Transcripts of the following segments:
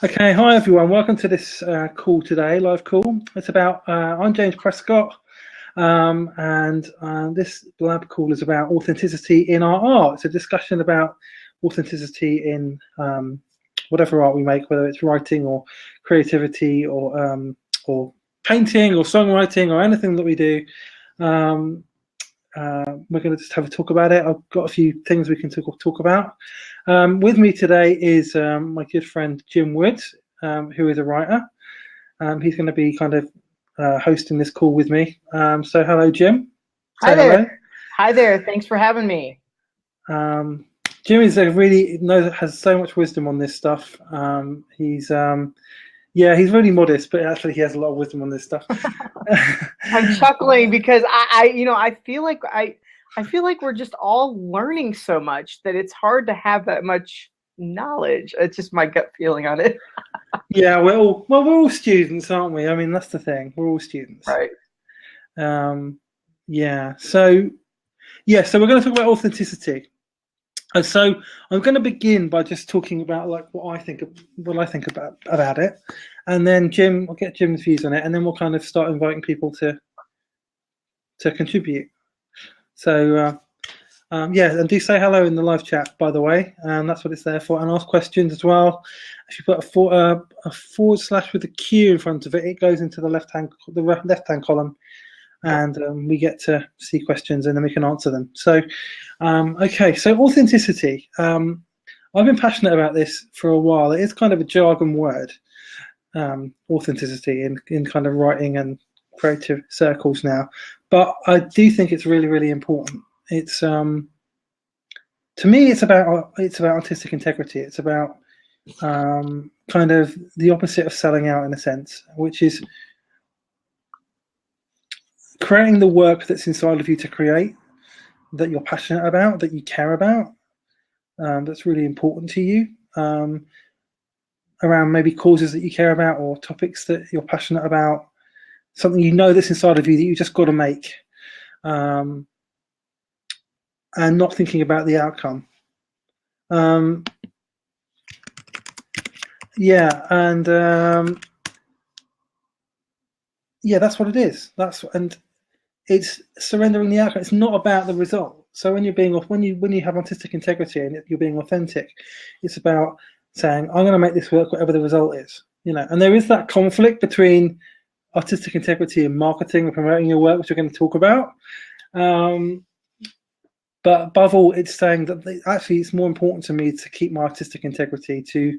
Okay, hi everyone. Welcome to this call today, live call. It's about, I'm James Prescott, and this lab call is about authenticity in our art. It's a discussion about authenticity in whatever art we make, whether it's writing or creativity or painting or songwriting or anything that we do. Um, we're going to just have a talk about it. I've got a few things we can talk about. With me today is my good friend Jim Woods, who is a writer. He's going to be kind of hosting this call with me. So hello, Jim. Hi Say hello. there. Hi there. Thanks for having me. Jim is has so much wisdom on this stuff. He's really modest, but actually he has a lot of wisdom on this stuff. I'm chuckling because I feel like I feel like we're just all learning so much that it's hard to have that much knowledge. It's just my gut feeling on it. Yeah, we're all students, aren't we? I mean, that's the thing. We're all students. Right. Um, yeah. So we're going to talk about authenticity. And so I'm going to begin by just talking about like what I think about it, and then I'll get Jim's views on it, and then we'll kind of start inviting people to contribute. So and do say hello in the live chat, by the way. That's what it's there for, and ask questions as well. If you put a forward slash with a Q in front of it, it goes into the left hand column, and we get to see questions and then we can answer them. So, okay, so authenticity. I've been passionate about this for a while. It is kind of a jargon word, authenticity in kind of writing and creative circles now. But I do think it's really, really important. It's to me, it's about artistic integrity. It's about kind of the opposite of selling out in a sense, which is creating the work that's inside of you to create, that you're passionate about, that you care about, that's really important to you, around maybe causes that you care about or topics that you're passionate about, something you know that's inside of you that you just got to make, and not thinking about the outcome. That's what it is. And it's surrendering the outcome. It's not about the result. So when you have artistic integrity and you're being authentic, it's about saying, I'm going to make this work, whatever the result is. And there is that conflict between artistic integrity and marketing and promoting your work, which we're going to talk about. But above all, it's saying that actually it's more important to me to keep my artistic integrity, to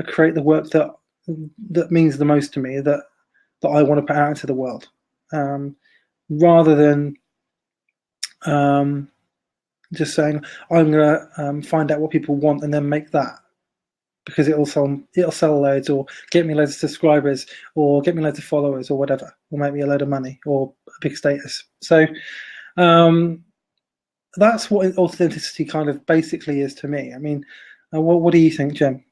create the work that means the most to me, that I want to put out into the world. Rather than just saying I'm going to find out what people want and then make that, because it'll sell loads, or get me loads of subscribers, or get me loads of followers, or whatever, or make me a load of money, or a big status. So that's what authenticity kind of basically is to me. I mean, what do you think, Jem?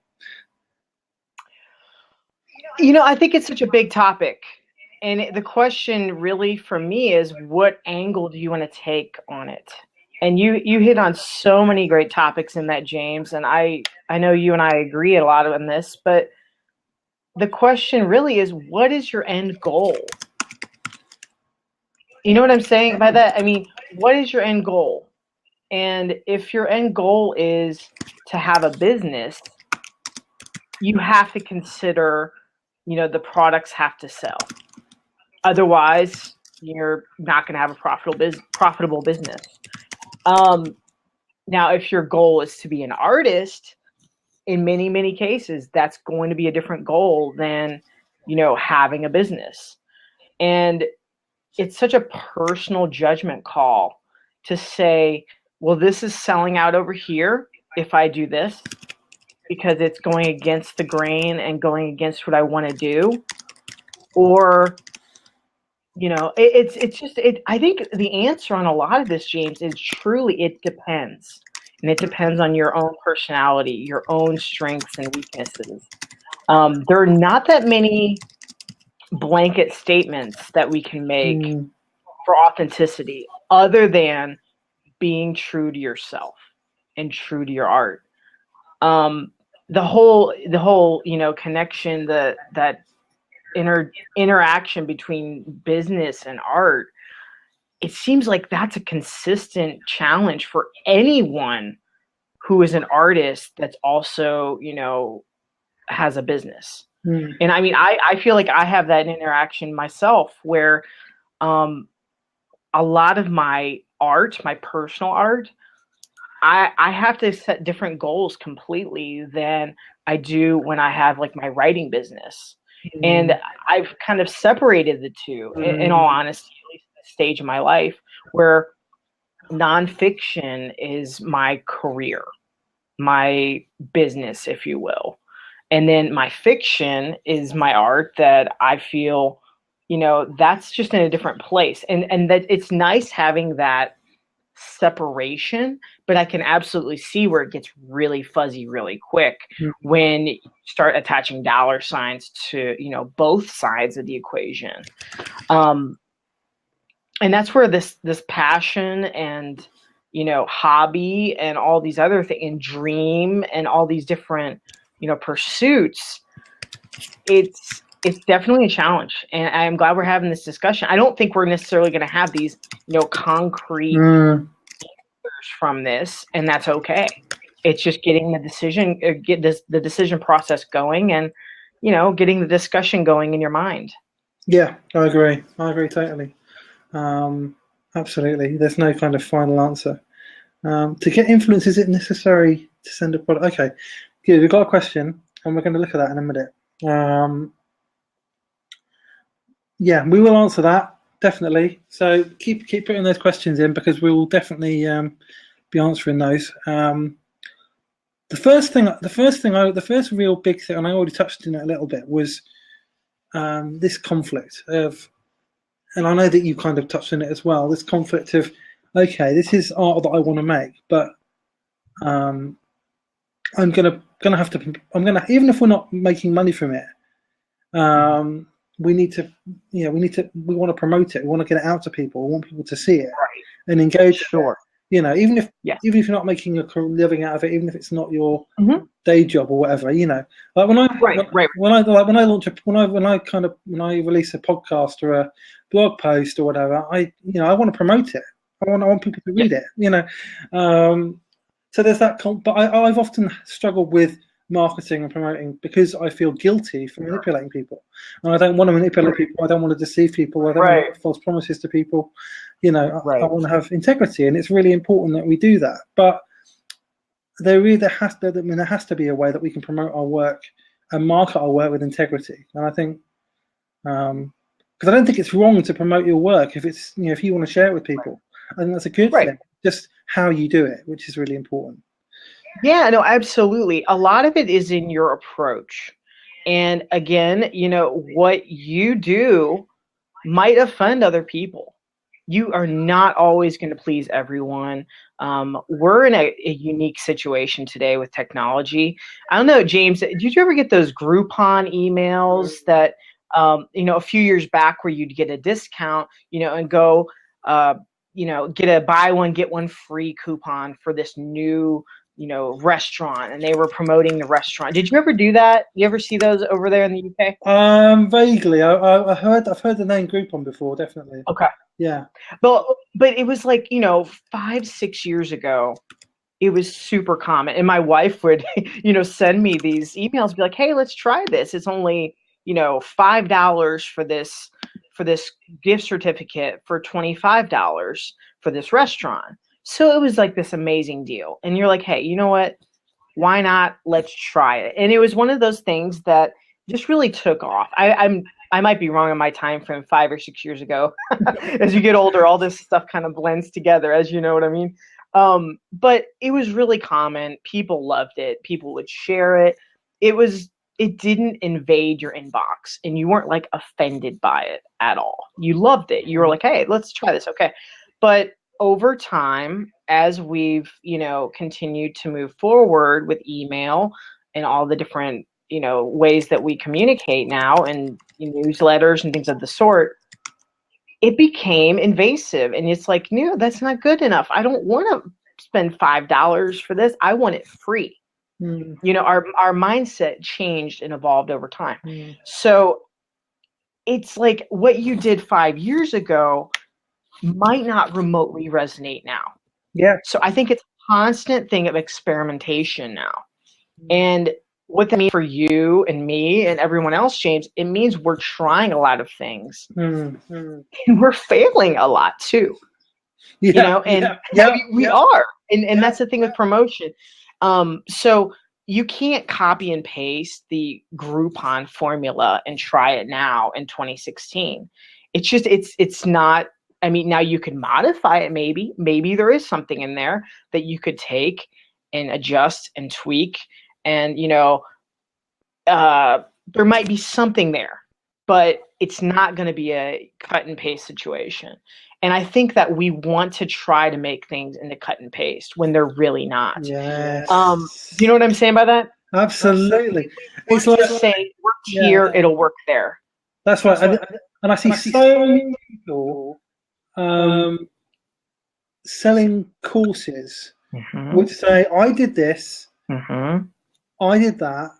I think it's such a big topic. And the question really for me is, what angle do you want to take on it? And you hit on so many great topics in that, James. And I know you and I agree a lot on this, but the question really is, what is your end goal? You know what I'm saying by that? I mean, what is your end goal? And if your end goal is to have a business, you have to consider, the products have to sell. Otherwise, you're not going to have a profitable business. Now, if your goal is to be an artist, in many, many cases, that's going to be a different goal than, having a business. And it's such a personal judgment call to say, well, this is selling out over here if I do this, because it's going against the grain and going against what I want to do. Or, I think the answer on a lot of this, James, is truly it depends. And it depends on your own personality, your own strengths and weaknesses. There are not that many blanket statements that we can make for authenticity, other than being true to yourself and true to your art. the whole connection, that interaction between business and art, it seems like that's a consistent challenge for anyone who is an artist that's also, has a business. And I mean, I feel like I have that interaction myself where a lot of my art, my personal art, I have to set different goals completely than I do when I have like my writing business. And I've kind of separated the two, in all honesty, at least at this stage of my life, where nonfiction is my career, my business, if you will. And then my fiction is my art that I feel, that's just in a different place. And that it's nice having that separation, but I can absolutely see where it gets really fuzzy really quick when you start attaching dollar signs to, both sides of the equation. And that's where this passion and, hobby and all these other things, and dream and all these different, pursuits, it's definitely a challenge. And I'm glad we're having this discussion. I don't think we're necessarily going to have these, concrete answers from this, and that's okay. It's just getting the decision process going, and, getting the discussion going in your mind. Yeah, I agree totally. Absolutely. There's no kind of final answer. To get influence, is it necessary to send a product? Okay, good. We've got a question, and we're going to look at that in a minute. Yeah, we will answer that, definitely. So keep putting those questions in, because we will definitely be answering those. The first real big thing, and I already touched on it a little bit, was this conflict of, and I know that you kind of touched on it as well, this conflict of, okay, this is art that I want to make, but I'm gonna have to, even if we're not making money from it, we want to promote it. We want to get it out to people. We want people to see it and engage. Sure. Even if you're not making a living out of it, even if it's not your day job or whatever, like when I release a podcast or a blog post or whatever, I want to promote it. I want people to read it. So there's that. But I've often struggled with marketing and promoting because I feel guilty for manipulating people, and I don't want to manipulate people. I don't want to deceive people. I don't want to make false promises to people. I want to have integrity, and it's really important that we do that. But there has to be a way that we can promote our work and market our work with integrity. And I think, because I don't think it's wrong to promote your work if it's if you want to share it with people. I think that's a good thing. Just how you do it, which is really important. Yeah, no, absolutely. A lot of it is in your approach. And again, what you do might offend other people. You are not always going to please everyone. We're in a unique situation today with technology. I don't know, James, did you ever get those Groupon emails that, a few years back where you'd get a discount, and go, get a buy one, get one free coupon for this new restaurant, and they were promoting the restaurant. Did you ever do that? You ever see those over there in the UK? Vaguely. I've heard the name Groupon before, definitely. Okay. Yeah. But it was like, 5-6 years ago, it was super common. And my wife would, send me these emails, be like, hey, let's try this. It's only, $5 for this gift certificate for $25 for this restaurant. So it was like this amazing deal. And you're like, hey, you know what? Why not? Let's try it. And it was one of those things that just really took off. I might be wrong on my time frame, 5 or 6 years ago. As you get older, all this stuff kind of blends together, as you know what I mean. But it was really common. People loved it. People would share it. It didn't invade your inbox, and you weren't like offended by it at all. You loved it. You were like, hey, let's try this. Okay. But over time, as we've, continued to move forward with email and all the different, ways that we communicate now, and newsletters and things of the sort, it became invasive. And it's like, no, that's not good enough. I don't want to spend $5 for this. I want it free. You know, our mindset changed and evolved over time. So it's like what you did 5 years ago might not remotely resonate now. Yeah. So I think it's a constant thing of experimentation now. And what that means for you and me and everyone else, James, it means we're trying a lot of things and we're failing a lot too. You know, and we are. And that's the thing with promotion. So you can't copy and paste the Groupon formula and try it now in 2016. It's just, it's not, I mean, now you can modify it. Maybe there is something in there that you could take and adjust and tweak. And, you know, there might be something there, but it's not going to be a cut and paste situation. And I think that we want to try to make things into cut and paste when they're really not. Yes. You know what I'm saying by that? Absolutely. It's like saying, work here, it'll work there. That's right. And I see so many people selling courses which say, I did this, I did that,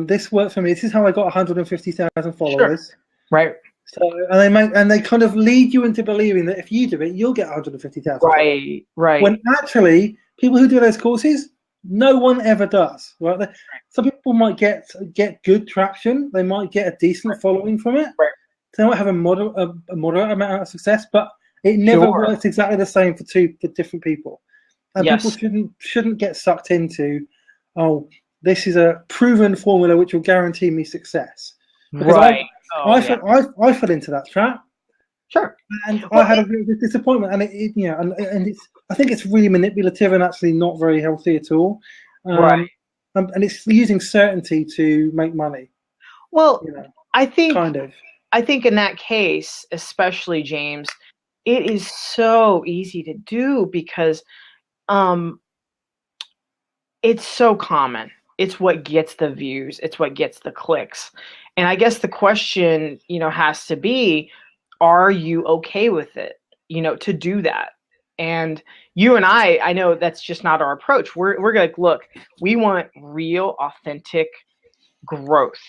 this worked for me, this is how I got 150,000 followers. Sure. Right. So, and they kind of lead you into believing that if you do it, you'll get 150,000. Right. When actually, people who do those courses, no one ever does. Right? Some people might get good traction. They might get a decent following from it. Right. They might have a moderate amount of success, but it never works exactly the same for different people. And people shouldn't get sucked into, oh, this is a proven formula which will guarantee me success. Because I fell into that trap. Sure. And I had a real disappointment, and I think it's really manipulative and actually not very healthy at all. Right. And it's using certainty to make money. Well, you know, I think in that case, especially James, it is so easy to do because it's so common. It's what gets the views. It's what gets the clicks. And I guess the question, you know, has to be, are you okay with it, you know, to do that? And you and I know that's just not our approach. We're like, look, we want real, authentic growth.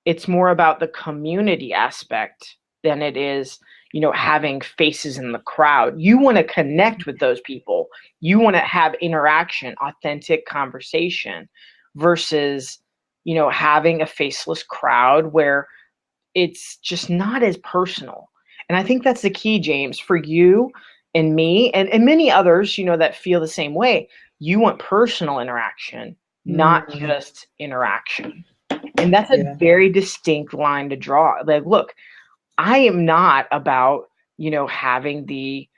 It's more about the community aspect than it is, you know, having faces in the crowd. You want to connect with those people. You want to have interaction, authentic conversation versus, you know, having a faceless crowd where it's just not as personal. And I think that's the key, James, for you and me and many others, you know, that feel the same way. You want personal interaction, not just interaction. And that's a very distinct line to draw. Like, look, I am not about, you know, having the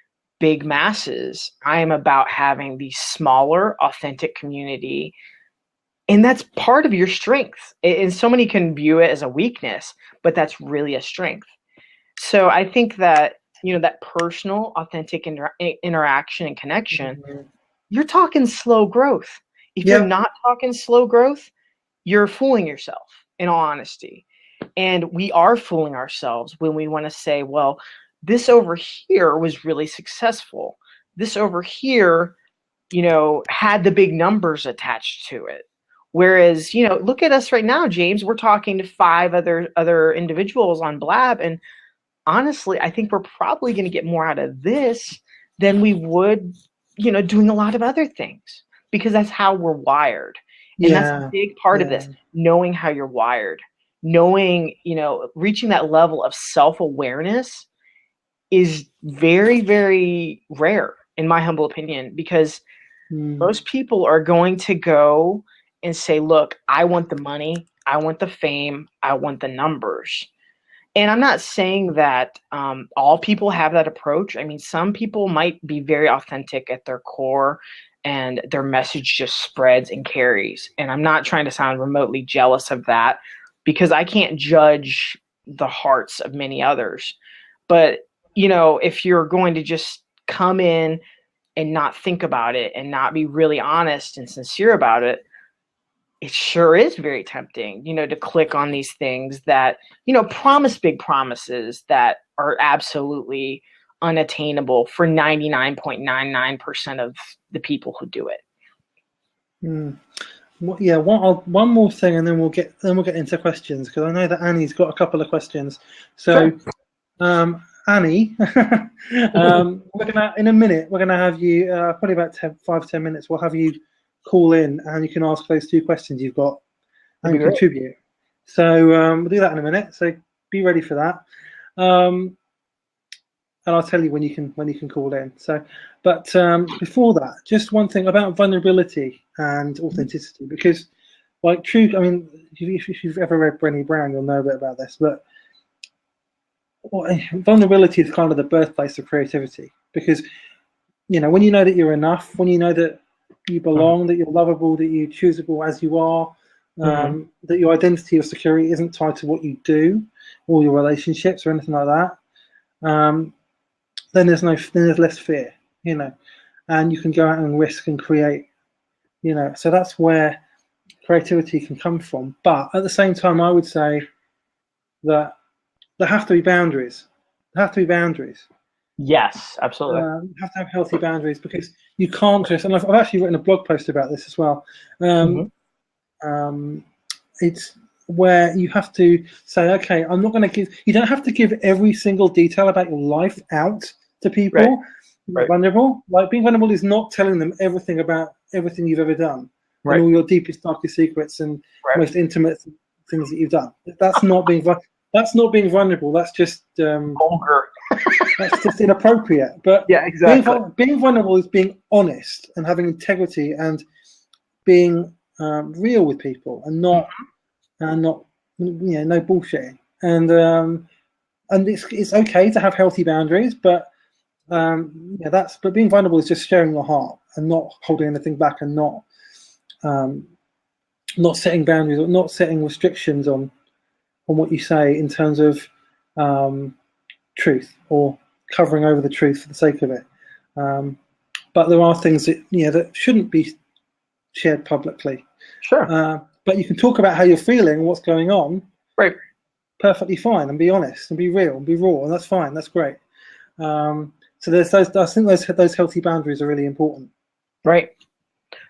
big masses. I am about having the smaller, authentic community. And that's part of your strength. And so many can view it as a weakness, but that's really a strength. So I think that, you know, that personal, authentic interaction and connection, you're talking slow growth. If you're not talking slow growth, you're fooling yourself, in all honesty. And we are fooling ourselves when we want to say, well, this over here was really successful. This over here, you know, had the big numbers attached to it. Whereas, you know, look at us right now, James. We're talking to 5 other individuals on Blab, and honestly, I think we're probably going to get more out of this than we would, you know, doing a lot of other things, because that's how we're wired. And that's a big part of this, knowing how you're wired, knowing, you know, reaching that level of self-awareness is very, very rare, in my humble opinion, because most people are going to go and say, look, I want the money, I want the fame, I want the numbers. And I'm not saying that all people have that approach. I mean, some people might be very authentic at their core and their message just spreads and carries. And I'm not trying to sound remotely jealous of that, because I can't judge the hearts of many others. But, you know, if you're going to just come in and not think about it and not be really honest and sincere about it, it sure is very tempting, you know, to click on these things that, you know, promise big promises that are absolutely unattainable for 99.99% of the people who do it. Mm. Yeah, one more thing, and then we'll get into questions, because I know that Annie's got a couple of questions. So, Sure. Annie, we're gonna in a minute. We're gonna have you probably about 5-10 minutes. We'll have you call in, and you can ask those 2 questions you've got That'd be and great. contribute. So we'll do that in a minute. So be ready for that. And I'll tell you when you can call in. So, but before that, just one thing about vulnerability and authenticity, because like true, I mean, if you've ever read Brene Brown, you'll know a bit about this. But vulnerability is kind of the birthplace of creativity, because when you know that you're enough, when you know that you belong, that you're lovable, that you're choosable as you are, that your identity or security isn't tied to what you do or your relationships or anything like that. Then there's less fear, and you can go out and risk and create, So that's where creativity can come from. But at the same time, I would say that there have to be boundaries. There have to be boundaries. Yes, absolutely. You have to have healthy boundaries, because you can't just. And I've actually written a blog post about this as well. It's where you have to say, okay, I'm not going to give. You don't have to give every single detail about your life out to people. Right. Vulnerable, like being vulnerable, is not telling them everything about everything you've ever done, Right. and all your deepest, darkest secrets and most intimate things that you've done. That's not being. That's not being vulnerable. That's just Vulgar. that's just inappropriate. But Yeah, exactly. Being vulnerable is being honest and having integrity and being real with people, and not no bullshitting. And it's okay to have healthy boundaries, but but being vulnerable is just sharing your heart and not holding anything back, and not setting boundaries or not setting restrictions on what you say in terms of truth, or covering over the truth for the sake of it. But there are things that that shouldn't be shared publicly. Sure. But you can talk about how you're feeling and what's going on. Right. Perfectly fine, and be honest and be real and be raw, and that's fine. That's great. So there's those. I think those healthy boundaries are really important. Right.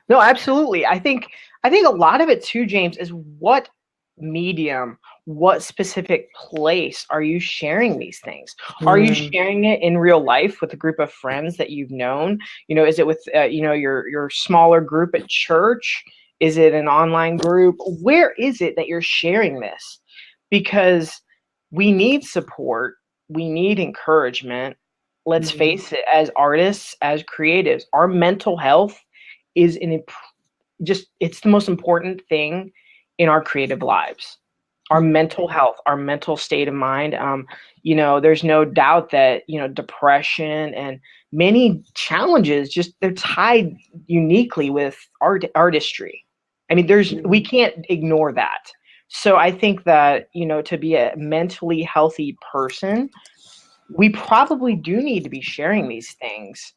No, absolutely. I think a lot of it too, James, is what medium, what specific place are you sharing these things? Are you sharing it in real life with a group of friends that you've known? Is it with your smaller group at church? Is it an online group? Where is it that you're sharing this? Because we need support, we need encouragement. Let's face it, as artists, as creatives, our mental health is it's the most important thing in our creative lives. Our mental health, our mental state of mind. There's no doubt that depression and many challenges, they're tied uniquely with artistry. I mean, we can't ignore that. So I think that to be a mentally healthy person, we probably do need to be sharing these things,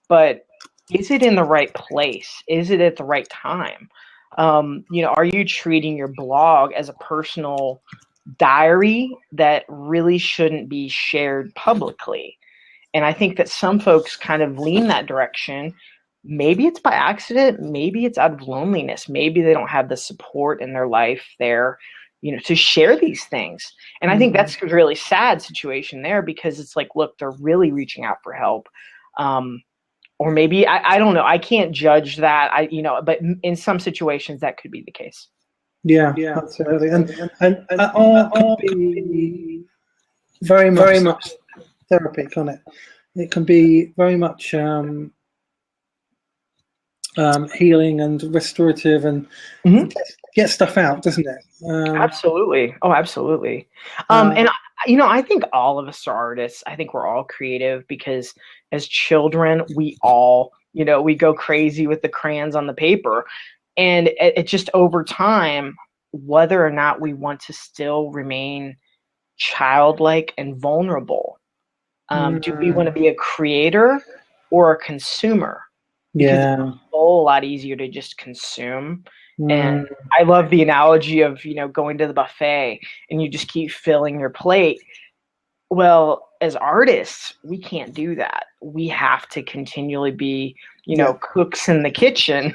but is it in the right place? Is it at the right time? Are you treating your blog as a personal diary that really shouldn't be shared publicly? And I think that some folks kind of lean that direction. Maybe it's by accident. Maybe it's out of loneliness. Maybe they don't have the support in their life there, to share these things. And I think that's a really sad situation there, because it's like, look, they're really reaching out for help. Or maybe I don't know. I can't judge that. But in some situations that could be the case. Yeah, absolutely. And art can be very much therapy, can't it? It can be very much healing and restorative, and get stuff out, doesn't it? Absolutely. Oh, absolutely. And I think all of us are artists. I think we're all creative, because as children, we all, we go crazy with the crayons on the paper, and it just over time, whether or not we want to still remain childlike and vulnerable. Do we want to be a creator or a consumer? Because it's a whole lot easier to just consume. And I love the analogy of, going to the buffet and you just keep filling your plate. Well, as artists, we can't do that. We have to continually be, you know, cooks in the kitchen,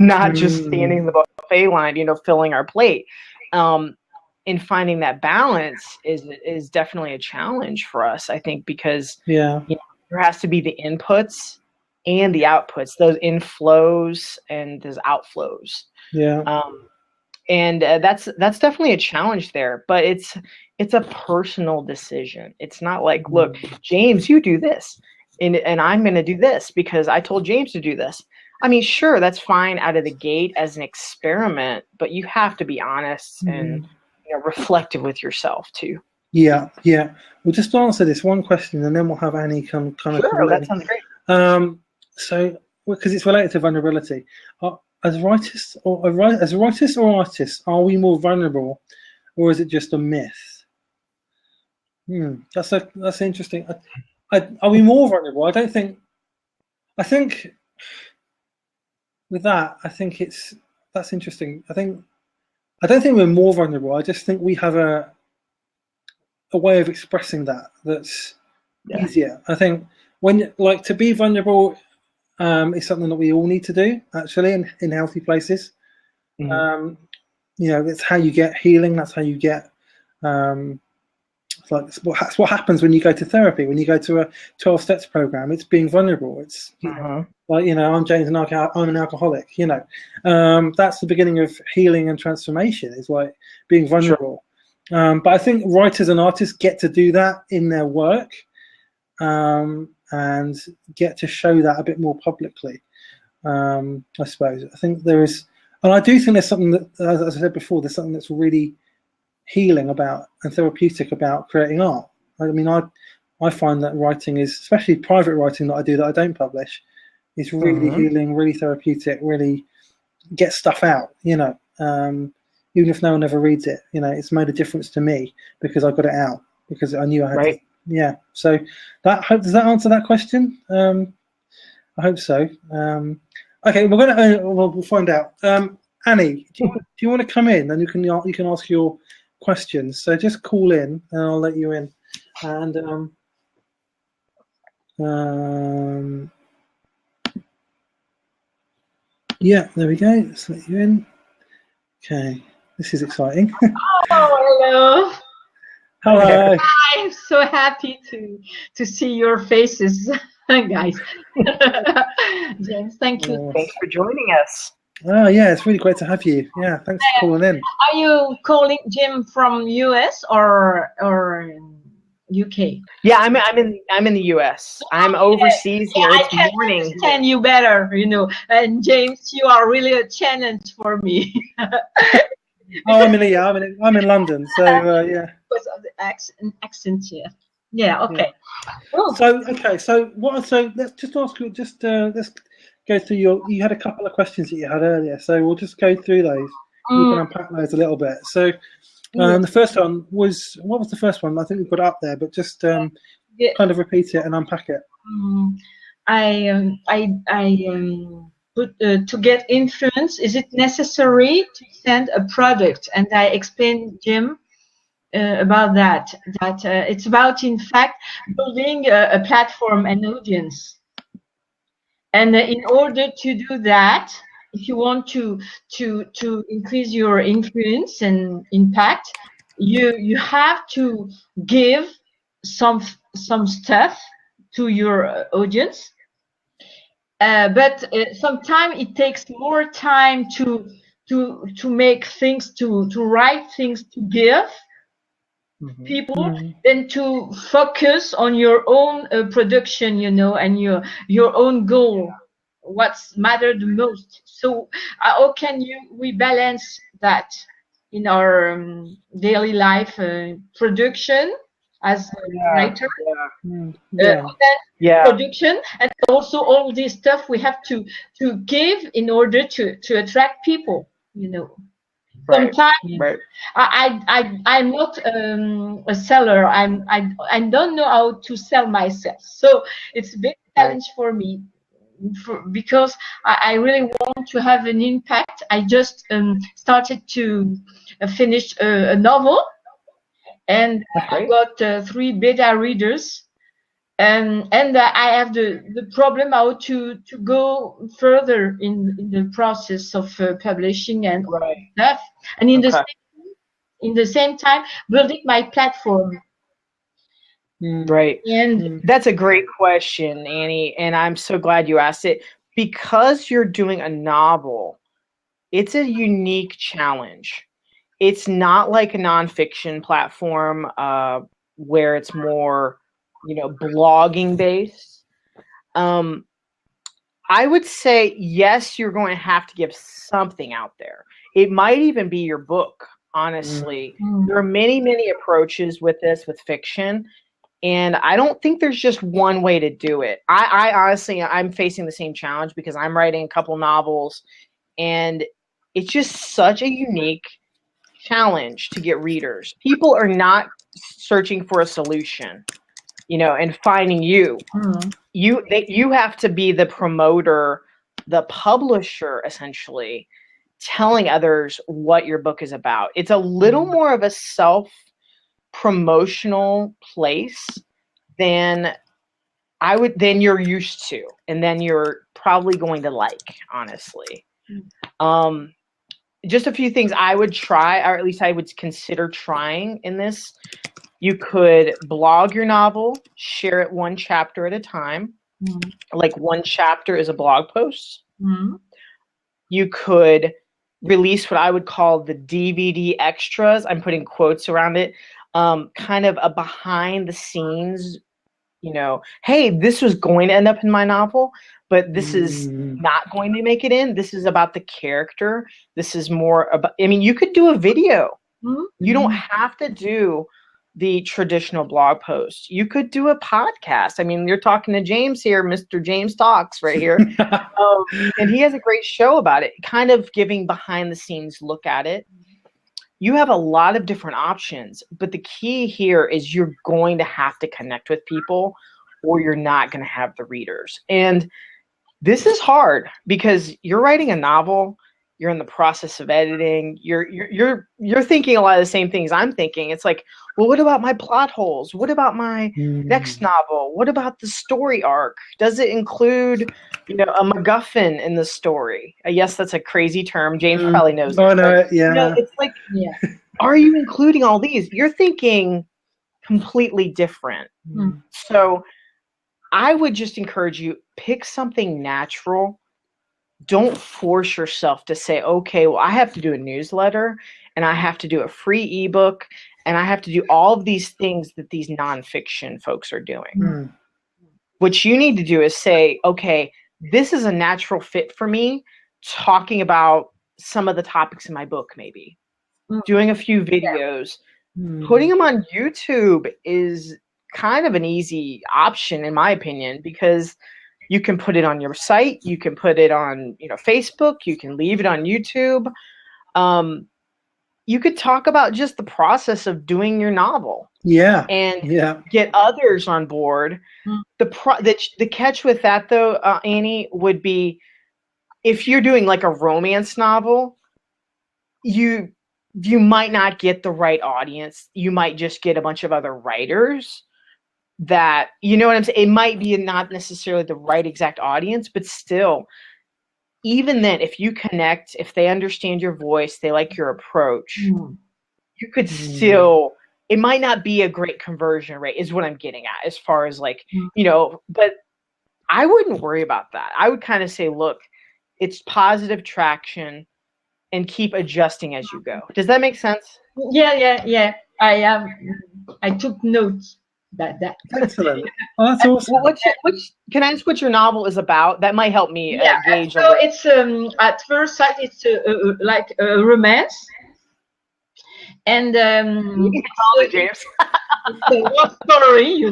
not just standing in the buffet line, you know, filling our plate. And finding that balance is definitely a challenge for us, I think, because you know, there has to be the inputs and the outputs, those inflows and those outflows. And that's definitely a challenge there, but it's a personal decision. It's not like, look, James, you do this, and I'm going to do this because I told James to do this. I mean, sure, that's fine out of the gate as an experiment, but you have to be honest and, you know, reflective with yourself too. Yeah. We'll just answer this one question, and then we'll have Annie kind of. Sure, that sounds great. So, because it's related to vulnerability, as writers or artists, are we more vulnerable, or is it just a myth? That's interesting. Are we more vulnerable? I think with that, that's interesting. I don't think we're more vulnerable. I just think we have a way of expressing that's easier. I think to be vulnerable is something that we all need to do, actually, in healthy places. You know, it's how you get healing. That's how you get. That's what happens when you go to therapy. When you go to a 12 steps program, it's being vulnerable. It's like, you know, I'm James, and I'm an alcoholic. You know, that's the beginning of healing and transformation. Is like being vulnerable. But I think writers and artists get to do that in their work, and get to show that a bit more publicly. I suppose. I think there is, and I do think there's something that, as I said before, there's something that's really healing about and therapeutic about creating art. I mean, I find that writing is, especially private writing that I do that I don't publish, is really healing, really therapeutic, really get stuff out, you know, even if no one ever reads it, you know, it's made a difference to me because I got it out, because I knew I had to. Yeah. So does that answer that question? I hope so. Okay, we'll find out. Annie, do you want to come in, and you can ask your questions? So just call in, and I'll let you in. And yeah, there we go. Let's let you in. Okay, this is exciting. Oh, hello. Hello. I'm so happy to see your faces, guys. James, thank you. Thanks for joining us. Oh yeah, it's really great to have you. Yeah, thanks for calling in. Are you calling Jim from US or UK? Yeah, I'm in the US. I'm overseas here. It's morning. I can understand you better, you know. And James, you are really a challenge for me. Oh, I'm in London, so yeah. Because of the accent here. Yeah. Okay. Yeah. So let's just ask you. Let's go through you had a couple of questions that you had earlier, so we'll just go through those. You can unpack those a little bit. So the first one was, what was the first one? I think we've got it up there, but just kind of repeat it and unpack it. To get influence, is it necessary to send a product? And I explained, Jim, about that it's about, in fact, building a platform and audience. And in order to do that, if you want to increase your influence and impact, you have to give some stuff to your audience. But sometimes it takes more time to make things, to write things, to give people than to focus on your own production, you know, and your own goal, what's matter the most. So how can we balance that in our daily life, production as a writer, production, and also all this stuff we have to give in order to attract people, you know. Sometimes I'm not a seller. I don't know how to sell myself, so it's a big challenge for me, because I really want to have an impact. I just started to finish a novel, and I got 3 beta readers, and I have the problem how to go further in the process of publishing and stuff, and in the same time building my platform. Right. And that's a great question, Annie, and I'm so glad you asked it. Because you're doing a novel, it's a unique challenge. It's not like a nonfiction platform where it's more, blogging based. I would say, yes, you're going to have to give something out there. It might even be your book, honestly. There are many, many approaches with this, with fiction. And I don't think there's just one way to do it. I honestly, I'm facing the same challenge because I'm writing a couple novels, and it's just such a unique challenge to get readers. People are not searching for a solution, and finding you. You have to be the promoter, the publisher, essentially, telling others what your book is about. It's a little more of a self-promotional place than you're used to, and then you're probably going to like, honestly. Just a few things I would try, or at least I would consider trying in this. You could blog your novel, share it one chapter at a time. Like one chapter is a blog post. You could release what I would call the DVD extras. I'm putting quotes around it. Kind of a behind the scenes, hey, this was going to end up in my novel, but this is not going to make it in. This is about the character. This is more about, you could do a video. You don't have to do the traditional blog post. You could do a podcast. You're talking to James here, Mr. James Talks right here. And he has a great show about it, kind of giving behind the scenes look at it. You have a lot of different options, but the key here is you're going to have to connect with people, or you're not going to have the readers. And this is hard because you're writing a novel. You're in the process of editing. You're thinking a lot of the same things I'm thinking. It's like, well, what about my plot holes? What about my next novel? What about the story arc? Does it include, a MacGuffin in the story? Yes, that's a crazy term. James probably knows. Oh, no, yeah. It's like, are you including all these? You're thinking completely different. So I would just encourage you, pick something natural. Don't force yourself to say, okay, well, I have to do a newsletter, and I have to do a free ebook, and I have to do all of these things that these nonfiction folks are doing. What you need to do is say, okay, this is a natural fit for me, talking about some of the topics in my book, maybe. Doing a few videos. Putting them on YouTube is kind of an easy option, in my opinion, because you can put it on your site. You can put it on, Facebook. You can leave it on YouTube. You could talk about just the process of doing your novel. And get others on board. The catch with that, though, Annie, would be if you're doing like a romance novel, you might not get the right audience. You might just get a bunch of other writers that, you know what I'm saying? It might be not necessarily the right exact audience, but still, even then, if you connect, if they understand your voice, they like your approach, you could still, it might not be a great conversion rate is what I'm getting at, as far as like, but I wouldn't worry about that. I would kind of say, look, it's positive traction and keep adjusting as you go. Does that make sense? Yeah. I took notes about that. Excellent. Oh, that's awesome. Well, can I ask what your novel is about? That might help me gauge. So it's at first sight it's like a romance, and you can call it, James. It's a love story,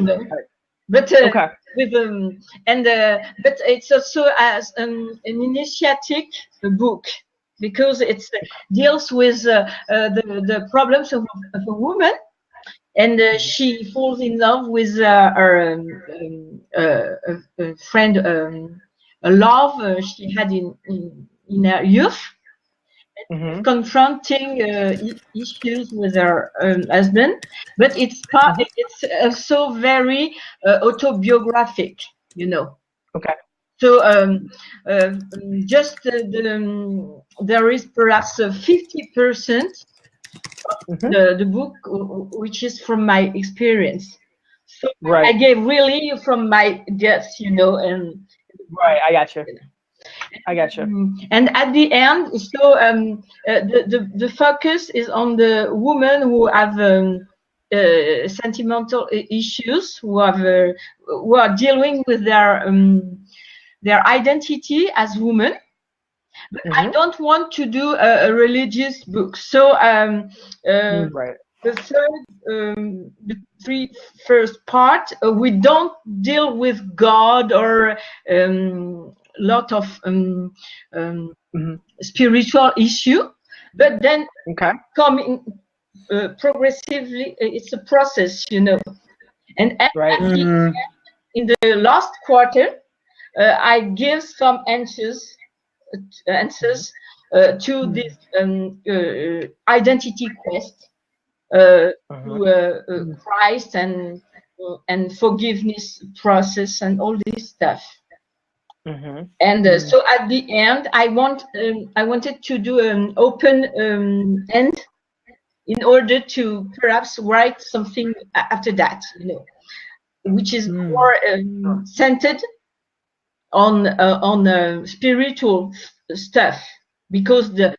But okay. With but it's also as an initiatic book, because it deals with the problems of a woman, and she falls in love with her friend, a love she had in her youth, confronting issues with her husband, but it's also very autobiographic, you know. Okay. So just there is perhaps 50% of the book which is from my experience. So Right. I gave really from my depths, you know, and right. I got you. I got you. And at the end, so the focus is on the women who have sentimental issues, who are dealing with their identity as women. But I don't want to do a religious book. So Right. the three first part, we don't deal with God or lot of spiritual issue, but then coming progressively, it's a process, you know. And right. In the last quarter, I give some answers to this identity quest to Christ and forgiveness process and all this stuff. And so at the end, I wanted to do an open end in order to perhaps write something after that, you know, which is more centered on spiritual stuff, because the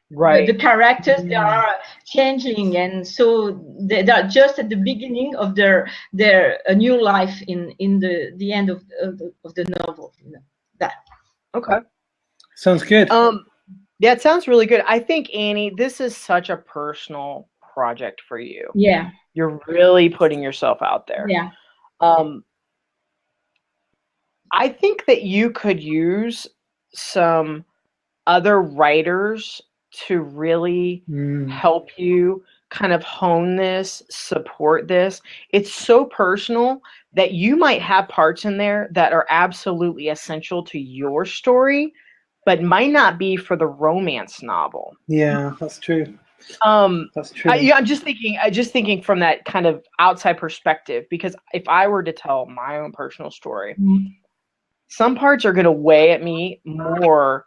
characters they are changing, and so they are just at the beginning of their new life in the end of the novel, you know. That. Okay. Sounds good. Yeah, it sounds really good. I think, Annie, this is such a personal project for you. Yeah. You're really putting yourself out there. Yeah. I think that you could use some other writers to really help you kind of hone this, support this. It's so personal that you might have parts in there that are absolutely essential to your story, but might not be for the romance novel. Yeah, that's true. That's true. I'm just thinking from that kind of outside perspective, because if I were to tell my own personal story, some parts are going to weigh at me more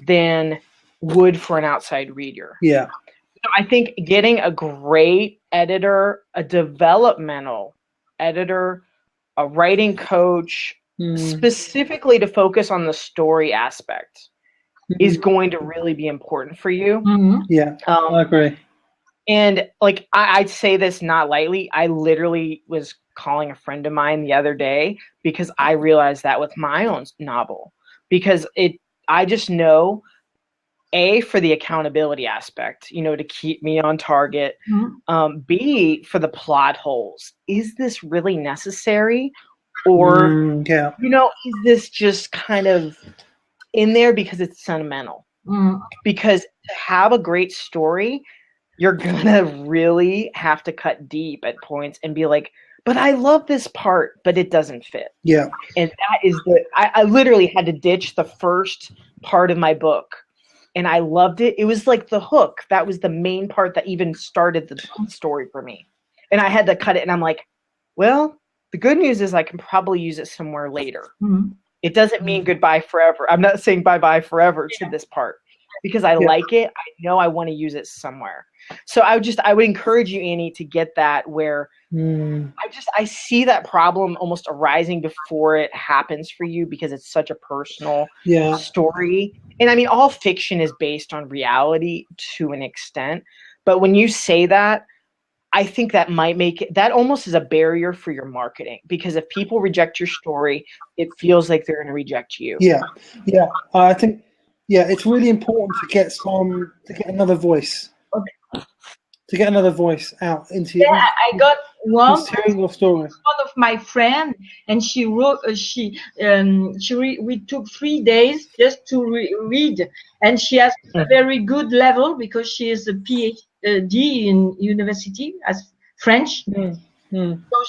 than would for an outside reader. Yeah. So I think getting a great editor, a developmental editor, a writing coach, specifically to focus on the story aspect, is going to really be important for you. Yeah, I agree. And like I'd say this not lightly. I literally was calling a friend of mine the other day because I realized that with my own novel, because I just know, A, for the accountability aspect, you know, to keep me on target. B, for the plot holes. Is this really necessary? Or, you know, is this just kind of in there because it's sentimental? Because to have a great story, you're going to really have to cut deep at points and be like, but I love this part, but it doesn't fit. Yeah. And that is I literally had to ditch the first part of my book. And I loved it. It was like the hook. That was the main part that even started the story for me. And I had to cut it. And I'm like, well, the good news is I can probably use it somewhere later. It doesn't mean goodbye forever. I'm not saying bye-bye forever to this part, because I like it. I know I want to use it somewhere. So I would encourage you, Annie, to get that where I see that problem almost arising before it happens for you, because it's such a personal story. And I mean, all fiction is based on reality to an extent. But when you say that, I think that might make it, that almost is a barrier for your marketing, because if people reject your story, it feels like they're going to reject you. Yeah. I think, it's really important to get another voice. To get another voice out into your I got one. Hearing your story. One of my friends, and she wrote. We took 3 days just to read, and she has a very good level because she is a PhD in university as French. So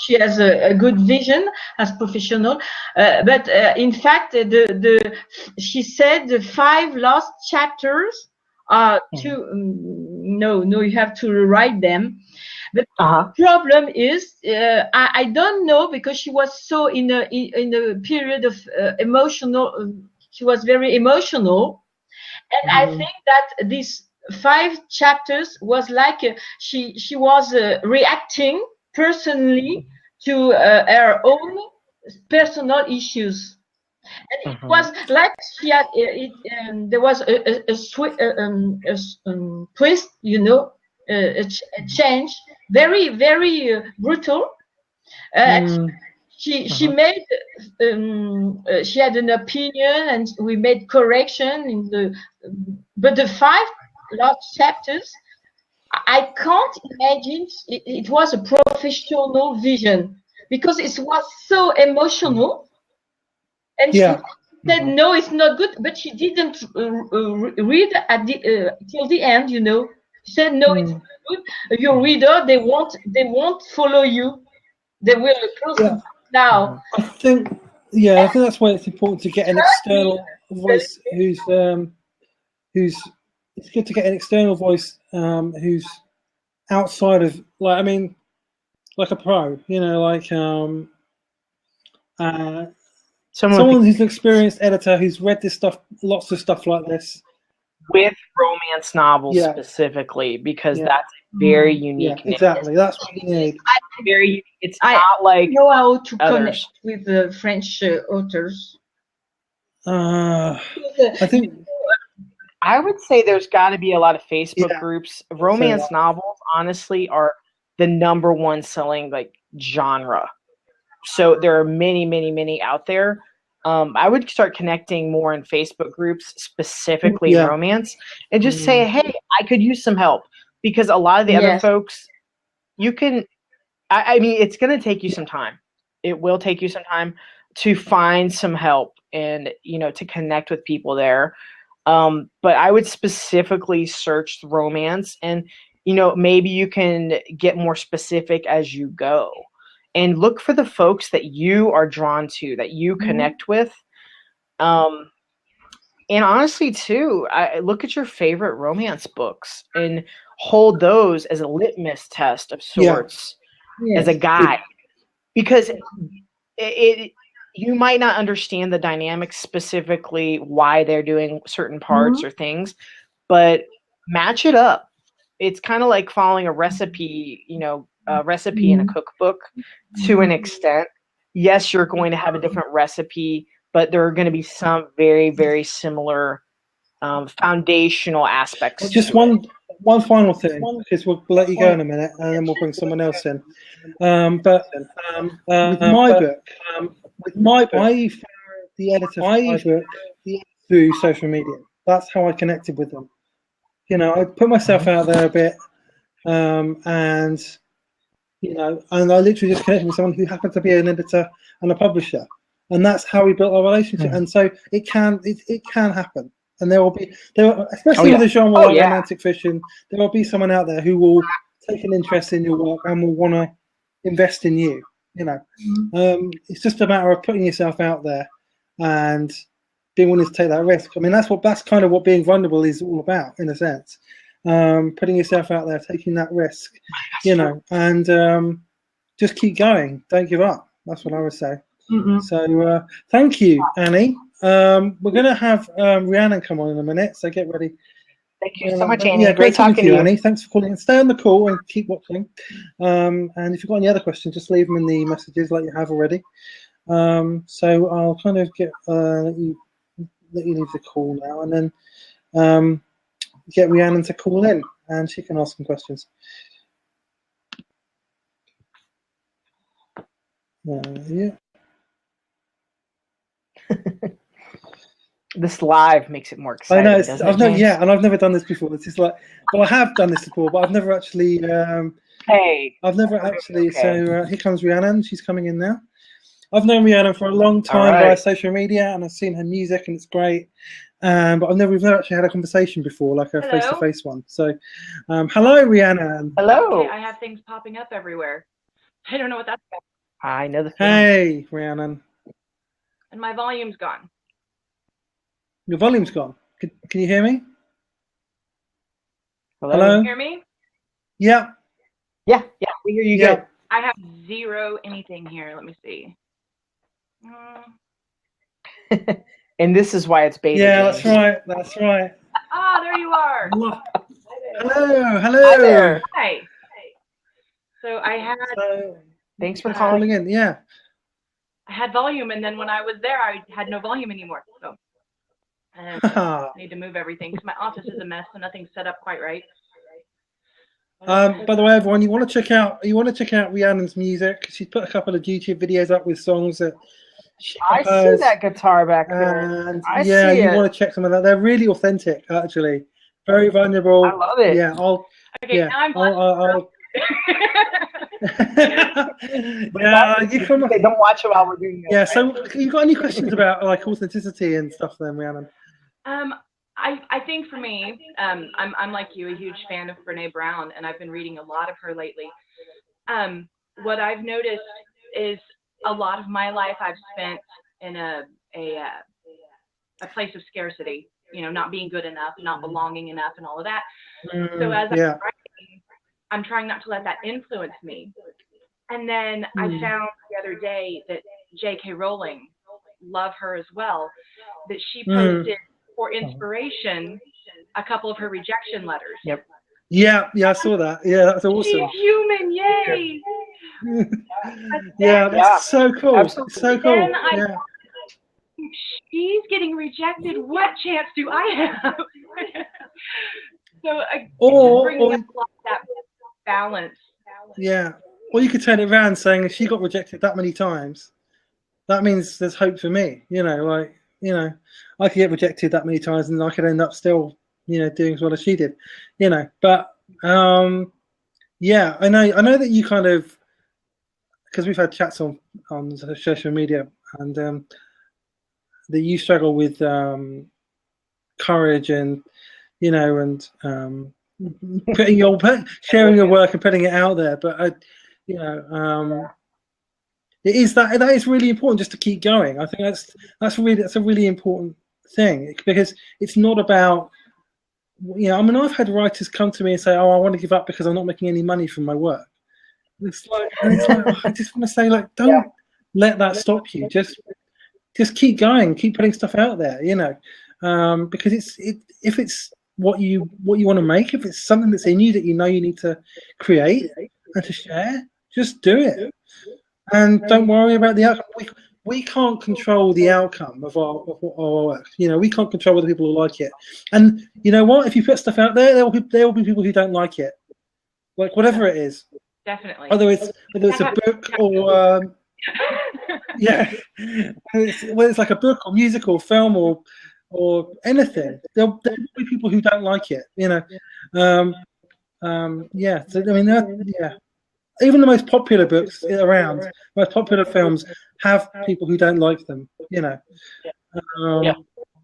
she has a good vision as professional. But in fact, she said the 5 last chapters no, you have to rewrite them. The problem is, I don't know, because she was so in a period of emotional. She was very emotional, and I think that these 5 chapters was like she was reacting personally to her own personal issues. And it was like she had there was a twist, you know, a change, very, very brutal. She made she had an opinion, and we made correction in the. But the 5 last chapters, I can't imagine it was a professional vision, because it was so emotional. And she said, no, it's not good, but she didn't read at the till the end, you know. She said, no, it's not good. Your reader, they won't follow you. They will close now. I think that's why it's important to get an external voice who's it's good to get an external voice who's outside of, like, I mean, like a pro, you know, like someone who's an experienced editor who's read this stuff, lots of stuff like this, with romance novels specifically, because that's very unique. Yeah, exactly, that's what you need. Very, it's not like know how to connect with the French authors. I think I would say there's got to be a lot of Facebook groups. Romance novels, honestly, are the #1 selling like genre. So there are many, many, many out there. I would start connecting more in Facebook groups, specifically romance, and just say, hey, I could use some help. Because a lot of the other folks, you can, I mean, it's going to take you some time. It will take you some time to find some help and, you know, to connect with people there. But I would specifically search romance, and, you know, maybe you can get more specific as you go. And look for the folks that you are drawn to, that you connect with. And honestly, too, look at your favorite romance books and hold those as a litmus test of sorts, as a guide. Because you might not understand the dynamics specifically, why they're doing certain parts or things, but match it up. It's kind of like following a recipe, you know, a recipe in a cookbook to an extent. Yes, you're going to have a different recipe, but there are going to be some very, very similar foundational aspects. Just one final thing, because we'll let you go in a minute, and then we'll bring someone else in. But with my book, I found the editor for my book through social media. That's how I connected with them. You know, I put myself out there a bit, and you know, and I literally just connected with someone who happened to be an editor and a publisher, and that's how we built our relationship. And so it can happen, and there will be especially with a genre like romantic fiction, there will be someone out there who will take an interest in your work and will want to invest in you. You know, it's just a matter of putting yourself out there and being willing to take that risk. I mean, that's kind of what being vulnerable is all about, in a sense. Putting yourself out there, taking that risk, you know, and just keep going. Don't give up. That's what I would say. So thank you, Annie. We're going to have Rhiannon come on in a minute, so get ready. Thank you so much, Annie. Yeah, great talking to you, Annie. Thanks for calling. Stay on the call and keep watching. And if you've got any other questions, just leave them in the messages like you have already. So I'll kind of let you leave the call now, and then get Rhiannon to call in, and she can ask some questions. This live makes it more exciting. I know, and I've never done this before. It's just like, well, I have done this before, but I've never actually. I've never actually. Okay. So here comes Rhiannon. She's coming in now. I've known Rhiannon for a long time via social media, and I've seen her music, and it's great. But we've never actually had a conversation before, like a face-to-face one. So, hello, Rhiannon. Hello. Okay, I have things popping up everywhere. I don't know what that's about. I know the feeling. Hey, Rhiannon. And my volume's gone. Your volume's gone. Can you hear me? Hello? Hello? Can you hear me? Yeah. Yeah, we hear you Yeah. good. I have zero anything here. Let me see. And this is why it's beta. Yeah, James. that's right. That's right. Ah, there you are. Hello. Hello. Hi there. Hi. So I So, Thanks for thanks for calling calling. in. Yeah. had volume, and then when I was there, I had no volume anymore. So I need to move everything because my office is a mess, so nothing's set up quite right. By the way, everyone, you want to check out Rhiannon's music. She's put a couple of YouTube videos up with songs that she I composed. see that guitar back there. And I yeah, see you it. want to check some of that. They're really authentic, actually. Very vulnerable. I love it. Yeah, Okay, now I'm I'll But yeah, you come. don't watch it while we're doing this. Yeah. Right? So, you got any questions about like authenticity and stuff, then, Rhiannon? I think for me, I'm like you, a huge fan of Brene Brown, and I've been reading a lot of her lately. What I've noticed is a lot of my life I've spent in a place of scarcity, not being good enough, not belonging enough, and all of that. So as I'm writing, I'm trying not to let that influence me. And then I found the other day that J.K. Rowling, love her as well, that she posted for inspiration a couple of her rejection letters. Yep. Yeah, I saw that. Yeah, that's awesome. She's human, yay! Yeah, that's so cool. Absolutely. So cool. Then Yeah. She's getting rejected. What chance do I have? So bringing up a lot of that balance. Yeah. Or you could turn it around saying, if she got rejected that many times, that means there's hope for me. I could get rejected that many times and I could end up still, doing as well as she did. But yeah, I know that you kind of, because we've had chats on social media, and that you struggle with courage and sharing your work and putting it out there. But it is that is really important, just to keep going. I think that's a really important thing, because it's not about, I've had writers come to me and say, "Oh, I want to give up because I'm not making any money from my work." It's like I just want to say, like, don't let that stop you. Just keep going, keep putting stuff out there, because if it's what you want to make, if it's something that's in you that you need to create and to share, just do it, and don't worry about the outcome. We can't control the outcome of our work. We can't control whether people will like it. And you know what? If you put stuff out there, there will be people who don't like it, like whatever it is. Definitely. Whether it's a book or whether it's like a book or music or film or anything, there'll be people who don't like it. So even the most popular books around, most popular films, have people who don't like them.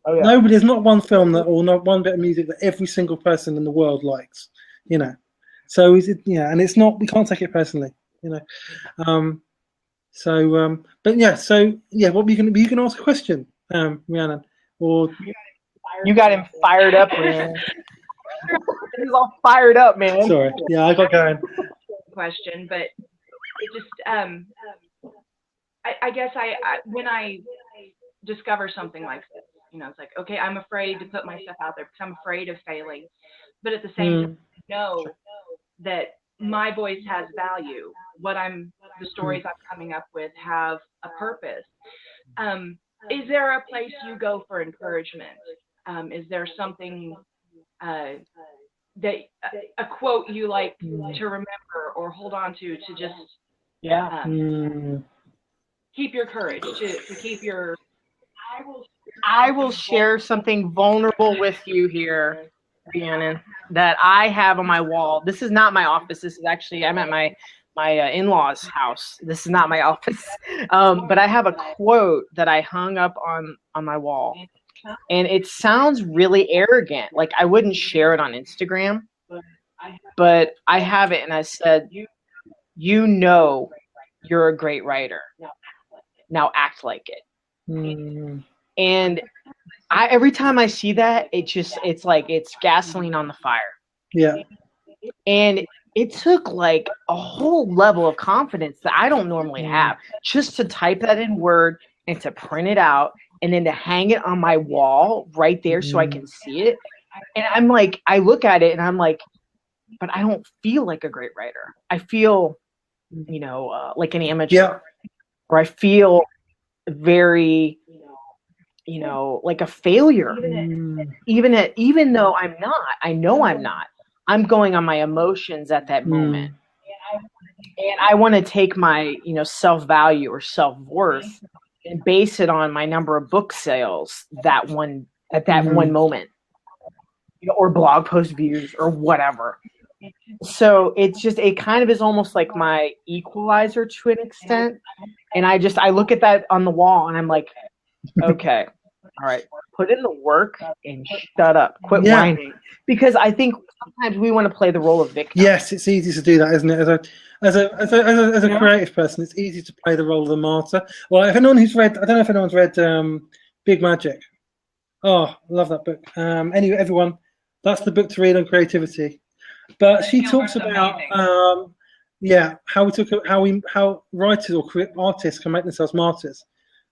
Nobody, there's not one film or not one bit of music that every single person in the world likes. So and it's not. We can't take it personally. But what you can ask a question, Rhiannon, or you got him fired up, man. He's all fired up, man. Sorry, yeah, I got going. Question, but it just I guess when I discover something like this, it's like, okay, I'm afraid to put myself out there because I'm afraid of failing, but at the same time, I know that my voice has value. The stories I'm coming up with have a purpose. Is there a place you go for encouragement? Is there something that a quote you like to remember or hold on to just keep your courage, to keep your... I will share something vulnerable with you here, Rhiannon, that I have on my wall. This is not my office. This is actually, I'm at my in-laws' house. This is not my office. But I have a quote that I hung up on my wall. And it sounds really arrogant. Like I wouldn't share it on Instagram. But I have it, and I said, you're a great writer. Now act like it. And every time I see that, it's like it's gasoline on the fire. Yeah. And it took like a whole level of confidence that I don't normally have, just to type that in Word and to print it out and then to hang it on my wall right there so I can see it. And I'm like, I look at it and I'm like, but I don't feel like a great writer. I feel, like an amateur. Yeah. Or I feel very, like a failure. Even though I'm not, I know I'm not. I'm going on my emotions at that moment. And I want to take my, self-value or self-worth and base it on my number of book sales at that one moment, or blog post views or whatever. So it kind of is almost like my equalizer to an extent. And I look at that on the wall and I'm like, okay, all right, put in the work and shut up, quit whining. Because I think sometimes we want to play the role of victim. Yes, it's easy to do that, isn't it? As a creative person, it's easy to play the role of the martyr. Well, if anyone's read, I don't know if anyone's read Big Magic. Oh, love that book. Anyway, everyone, that's the book to read on creativity. But she talks about how writers or artists can make themselves martyrs.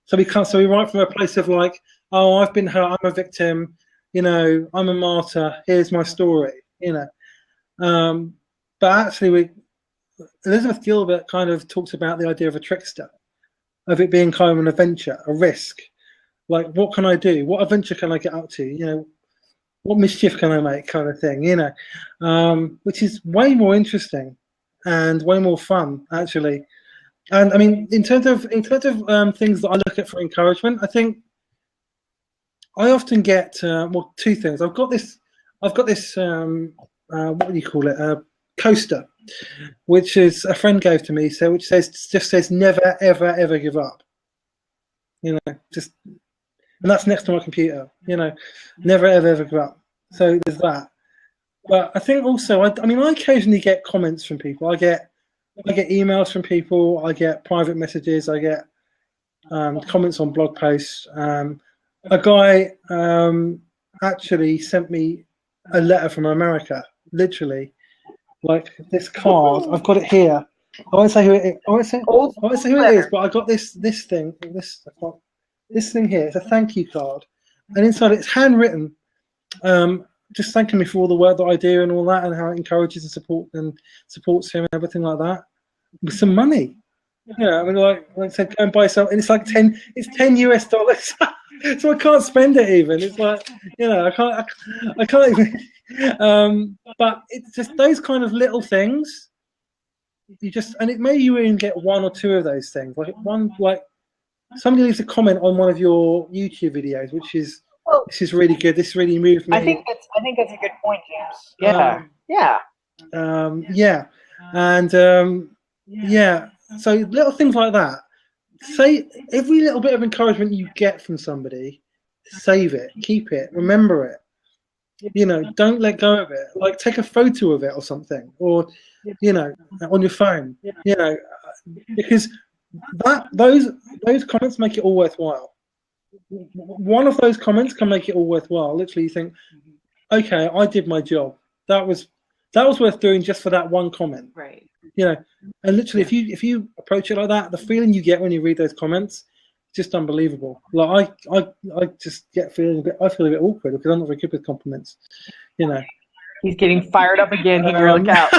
So we write from a place of like, oh, I've been hurt, I'm a victim, I'm a martyr, here's my story, But actually Elizabeth Gilbert kind of talks about the idea of a trickster, of it being kind of an adventure, a risk. Like, what can I do? What adventure can I get up to? What mischief can I make, kind of thing, which is way more interesting and way more fun, actually. And I mean, in terms of things that I look at for encouragement, I think I often get two things. I've got this what do you call it? A coaster, which is a friend gave to me, which just says never ever ever give up. And that's next to my computer. Never ever ever give up. So there's that. But I think also, I occasionally get comments from people. I get emails from people. I get private messages. I get comments on blog posts. A guy actually sent me a letter from America, literally, like this card. I've got it here. I won't say who it is, but I got this thing here. It's a thank you card, and inside it's handwritten, just thanking me for all the work that I do and all that, and how it encourages and supports him and everything like that, with some money. Like I said, go and buy something, and it's like $10 US. So I can't spend it even. It's like, I can't even. But it's just those kind of little things. And it may you even get one or two of those things. Like somebody leaves a comment on one of your YouTube videos, which is, this is really good. This really moved me. I think that's a good point, James. So little things like that. Say every little bit of encouragement you get from somebody, save it, keep it, remember it. Don't let go of it. Like, take a photo of it or something, or on your phone. Because those comments make it all worthwhile. One of those comments can make it all worthwhile. Literally, you think, okay, I did my job. That was worth doing just for that one comment. Right. And literally, if you approach it like that, the feeling you get when you read those comments, just unbelievable. Like I just I feel a bit awkward because I'm not very good with compliments. He's getting fired up again here. Look out.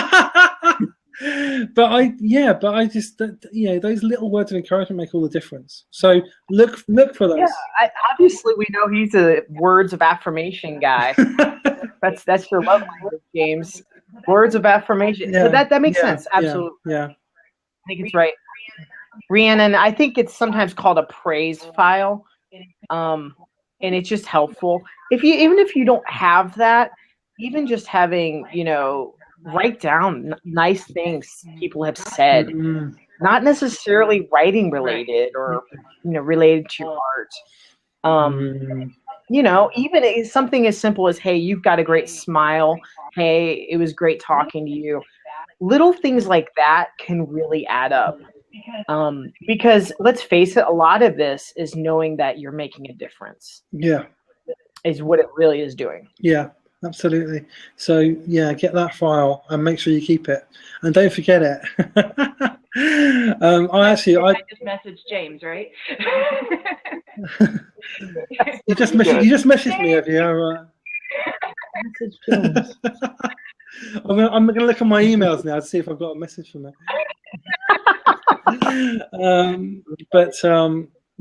But I just those little words of encouragement make all the difference. So look for those. Yeah, obviously we know he's a words of affirmation guy. That's your love language, James. Words of affirmation. So that makes sense. Absolutely. Yeah. I think it's right. Rhiannon, I think it's sometimes called a praise file, and it's just helpful. Even if you don't have that, even just having write down nice things people have said, not necessarily writing related or related to your art. Even something as simple as, hey, you've got a great smile. Hey, it was great talking to you. Little things like that can really add up. Because let's face it, a lot of this is knowing that you're making a difference. Yeah. Is what it really is doing. Yeah. absolutely. So yeah, get that file and make sure you keep it, and don't forget it. I just messaged James, right? you just messaged me, have you? Message James. I'm gonna look at my emails now to see if I've got a message from him.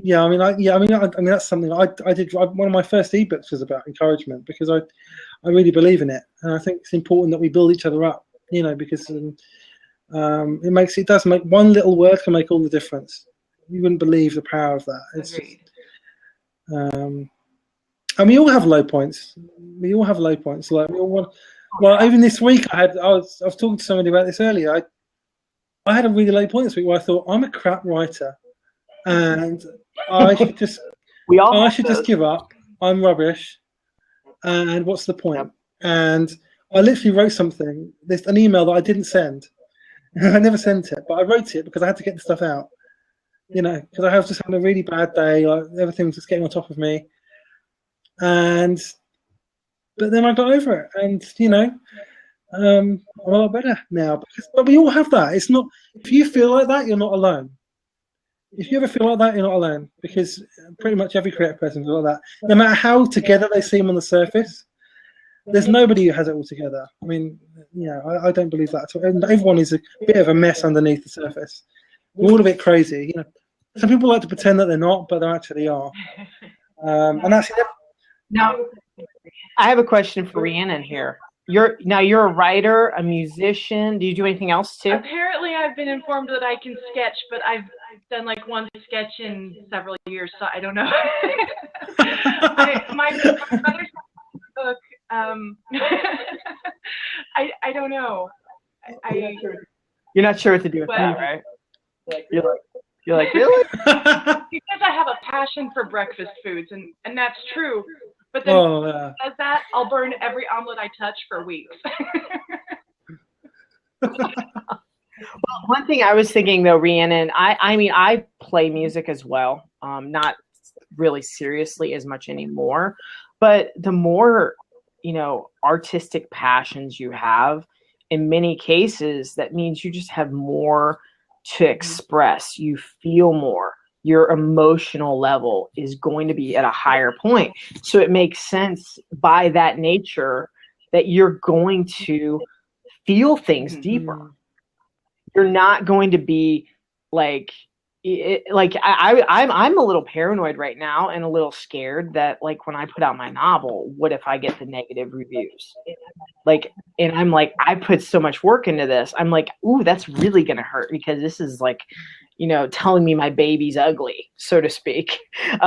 Yeah, I mean, that's something I did. One of my first ebooks was about encouragement, because I really believe in it, and I think it's important that we build each other up. Because it does make one little word can make all the difference. You wouldn't believe the power of that. Agreed. And we all have low points. Like we all want. Well, even this week, I was talking to somebody about this earlier. I had a really low point this week where I thought, I'm a crap writer, and I should just just give up. I'm rubbish, and what's the point? Yep. And I literally wrote something, an email that I didn't send. I never sent it, but I wrote it because I had to get the stuff out. Because I was just having a really bad day. Like, everything was just getting on top of me, but then I got over it, and I'm a lot better now. But we all have that. It's not, if you feel like that, you're not alone. If you ever feel like that, you're not alone, because pretty much every creative person feels like that. No matter how together they seem on the surface, there's nobody who has it all together. I mean, I don't believe that at all. Everyone is a bit of a mess underneath the surface. We're all a bit crazy. Some people like to pretend that they're not, but they actually are. And that's it. Now, I have a question for Rhiannon here. You're a writer, a musician. Do you do anything else too? Apparently, I've been informed that I can sketch, but I've done like one sketch in several years, so I don't know. My brother's book. I don't know. You're not sure what to do with that, right? You're like, really? Because I have a passion for breakfast foods, and that's true. But then as that, I'll burn every omelet I touch for weeks. Well, one thing I was thinking though, Rhiannon, I mean, I play music as well. Not really seriously as much anymore, but the more, artistic passions you have, in many cases, that means you just have more to express. You feel more. Your emotional level is going to be at a higher point. So it makes sense by that nature that you're going to feel things deeper. You're not going to be I'm a little paranoid right now and a little scared that, like, when I put out my novel, what if I get the negative reviews? And I'm like, I put so much work into this. I'm like, ooh, that's really going to hurt, because this is like, telling me my baby's ugly, so to speak,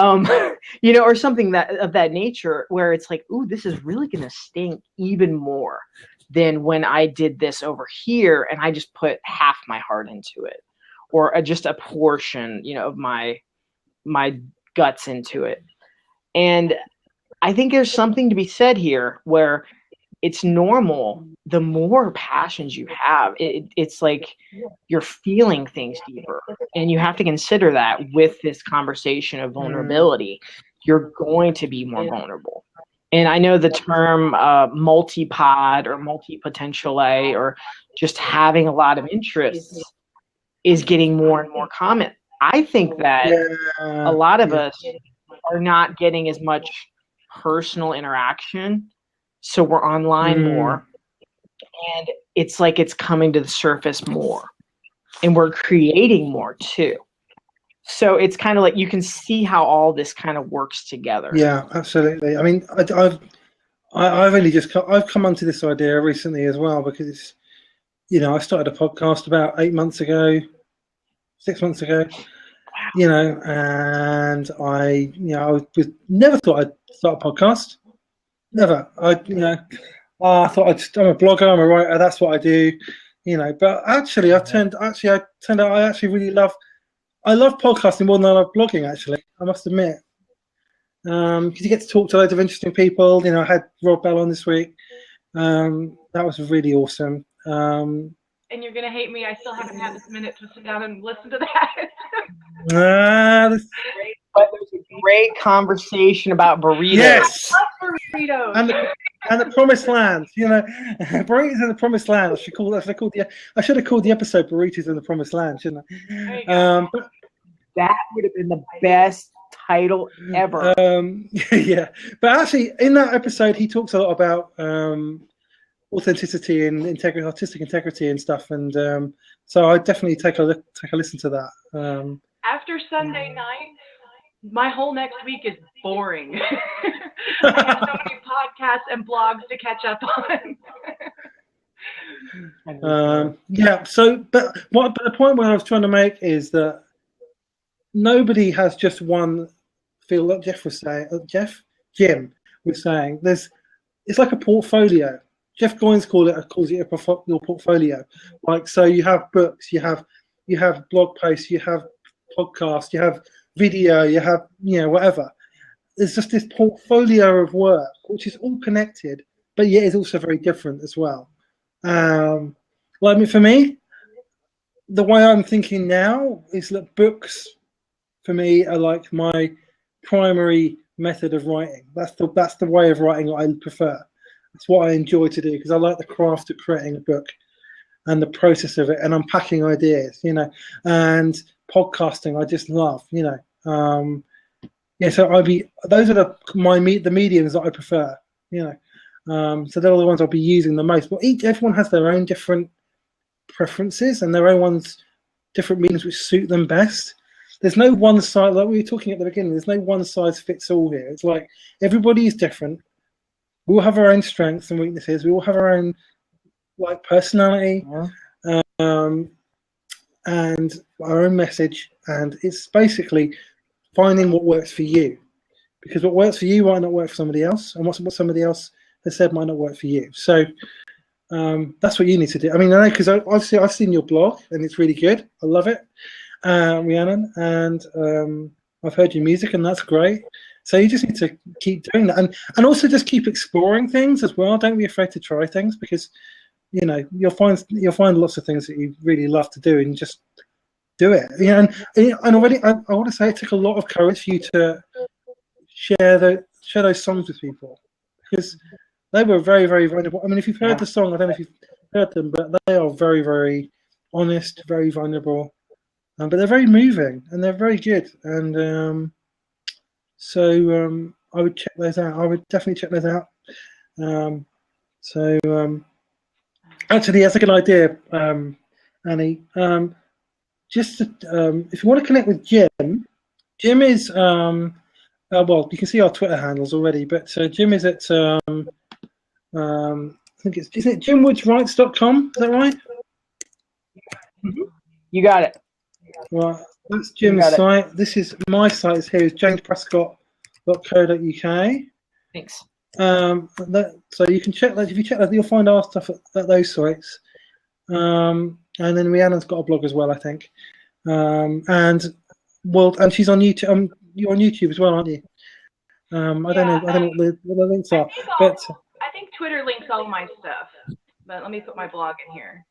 or something of that nature, where it's like, ooh, this is really going to sting even more than when I did this over here and I just put half my heart into it, or just a portion, of my guts into it. And I think there's something to be said here where it's normal. The more passions you have, it's like you're feeling things deeper. And you have to consider that with this conversation of vulnerability. You're going to be more vulnerable. And I know the term multi-pod or multi-potentiale, or just having a lot of interests, is getting more and more common. I think that a lot of us are not getting as much personal interaction, so we're online more, and it's like it's coming to the surface more, and we're creating more too. So it's kind of like you can see how all this kind of works together. Yeah, absolutely. I mean, I've come onto this idea recently as well, because it's, I started a podcast about 6 months ago, and I never thought I'd start a podcast. Never. I thought I'm a blogger, I'm a writer, that's what I do, but actually I turned out I actually really love podcasting more than I love blogging, actually, I must admit. Because you get to talk to loads of interesting people. I had Rob Bell on this week. That was really awesome. And you're gonna hate me. I still haven't had this minute to sit down and listen to that. But there's a great conversation about burritos. Yes. I love burritos. And the promised land, burritos in the promised land. I should have called the episode "Burritos in the Promised Land," shouldn't There you I? go. That would have been the best title ever. Yeah, but actually, in that episode, he talks a lot about authenticity and integrity, artistic integrity, and stuff. And so I definitely take a listen to that. After Sunday night, my whole next week is boring. I have so many podcasts and blogs to catch up on. Yeah. So, but the point what I was trying to make is that nobody has just one field. Like Jim was saying, it's like a portfolio. Jeff Goins calls it your portfolio. Like, so you have books, you have blog posts, you have podcasts, you have video, you have whatever. There's just this portfolio of work which is all connected, but yet is also very different as well. For me, the way I'm thinking now is that books for me are like my primary method of writing. That's the way of writing I prefer. It's what I enjoy to do because I like the craft of creating a book and the process of it and unpacking ideas, and podcasting I just love, So those are the mediums that I prefer, So they're the ones I'll be using the most. But everyone has their own different preferences and their own different mediums which suit them best. There's no one size, like we were talking at the beginning, there's no one size fits all here. It's like everybody is different. We all have our own strengths and weaknesses. We all have our own personality, and our own message. And it's basically finding what works for you, because what works for you might not work for somebody else, and what somebody else has said might not work for you. So that's what you need to do. I mean, I know because I've seen your blog and it's really good. I love it, Rhiannon, and I've heard your music and that's great. So you just need to keep doing that, and also just keep exploring things as well. Don't be afraid to try things, because you'll find lots of things that you really love to do, and just do it. And already I want to say it took a lot of courage for you to share those songs with people, because they were very, very vulnerable. I mean, if you've heard the song, I don't know if you've heard them, but they are very, very honest, very vulnerable, but they're very moving and they're very good. And so I would check those out. I would definitely check those out. Actually, that's a good idea, Annie. Just if you want to connect with Jim is well, you can see our Twitter handles already, but Jim is at I think isn't it jimwoodswrites.com? Is that right? You got it. Well, that's Jim's site. This is my site. Is jamesprescott.co.uk. Thanks. So you can check that. If you check that, you'll find our stuff at those sites. And then Rhiannon's got a blog as well, I think. And she's on YouTube. You're on YouTube as well, aren't you? I don't know what the links are, but I think Twitter links all my stuff. But let me put my blog in here.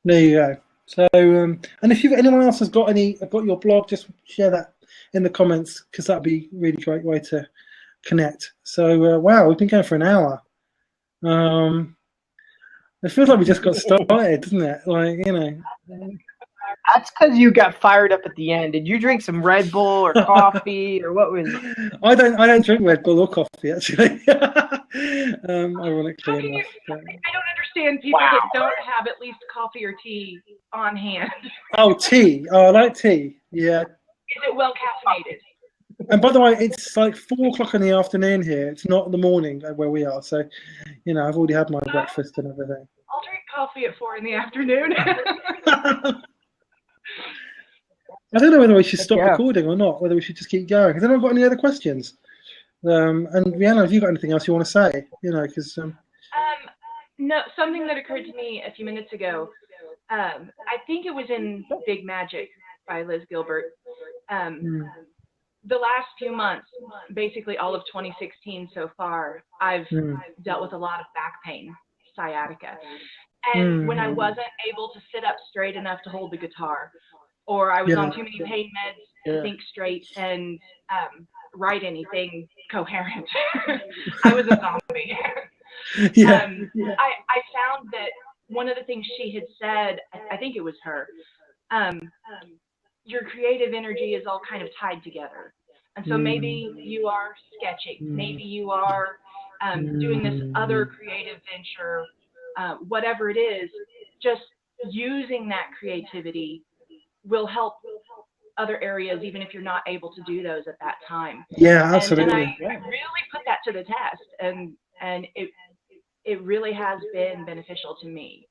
There you go. So, and if anyone else has got your blog, just share that in the comments, because that'd be a really great way to connect. So, wow, we've been going for an hour. It feels like we just got started, doesn't it? That's because you got fired up at the end. Did you drink some Red Bull or coffee or what was it? I don't drink Red Bull or coffee, actually. Ironically enough. I don't understand people that don't have at least coffee or tea on hand. Oh, tea. Oh, I like tea. Yeah. Is it well caffeinated? And by the way, it's like 4:00 in the afternoon here. It's not the morning where we are. So, I've already had my breakfast and everything. I'll drink coffee at 4 in the afternoon. I don't know whether we should stop recording or not, whether we should just keep going. Has anyone got any other questions? And Rhiannon, have you got anything else you want to say? Because no, something that occurred to me a few minutes ago. I think it was in Big Magic by Liz Gilbert. The last few months, basically all of 2016 so far, I've dealt with a lot of back pain, sciatica. And when I wasn't able to sit up straight enough to hold the guitar, or I was on too many pain meds to think straight and write anything coherent. I was a zombie. Yeah. I found that one of the things she had said, I think it was her, your creative energy is all kind of tied together. And so maybe you are sketching, maybe you are doing this other creative venture, whatever it is, just using that creativity will help other areas, even if you're not able to do those at that time. Yeah, absolutely. And I really put that to the test, and it really has been beneficial to me.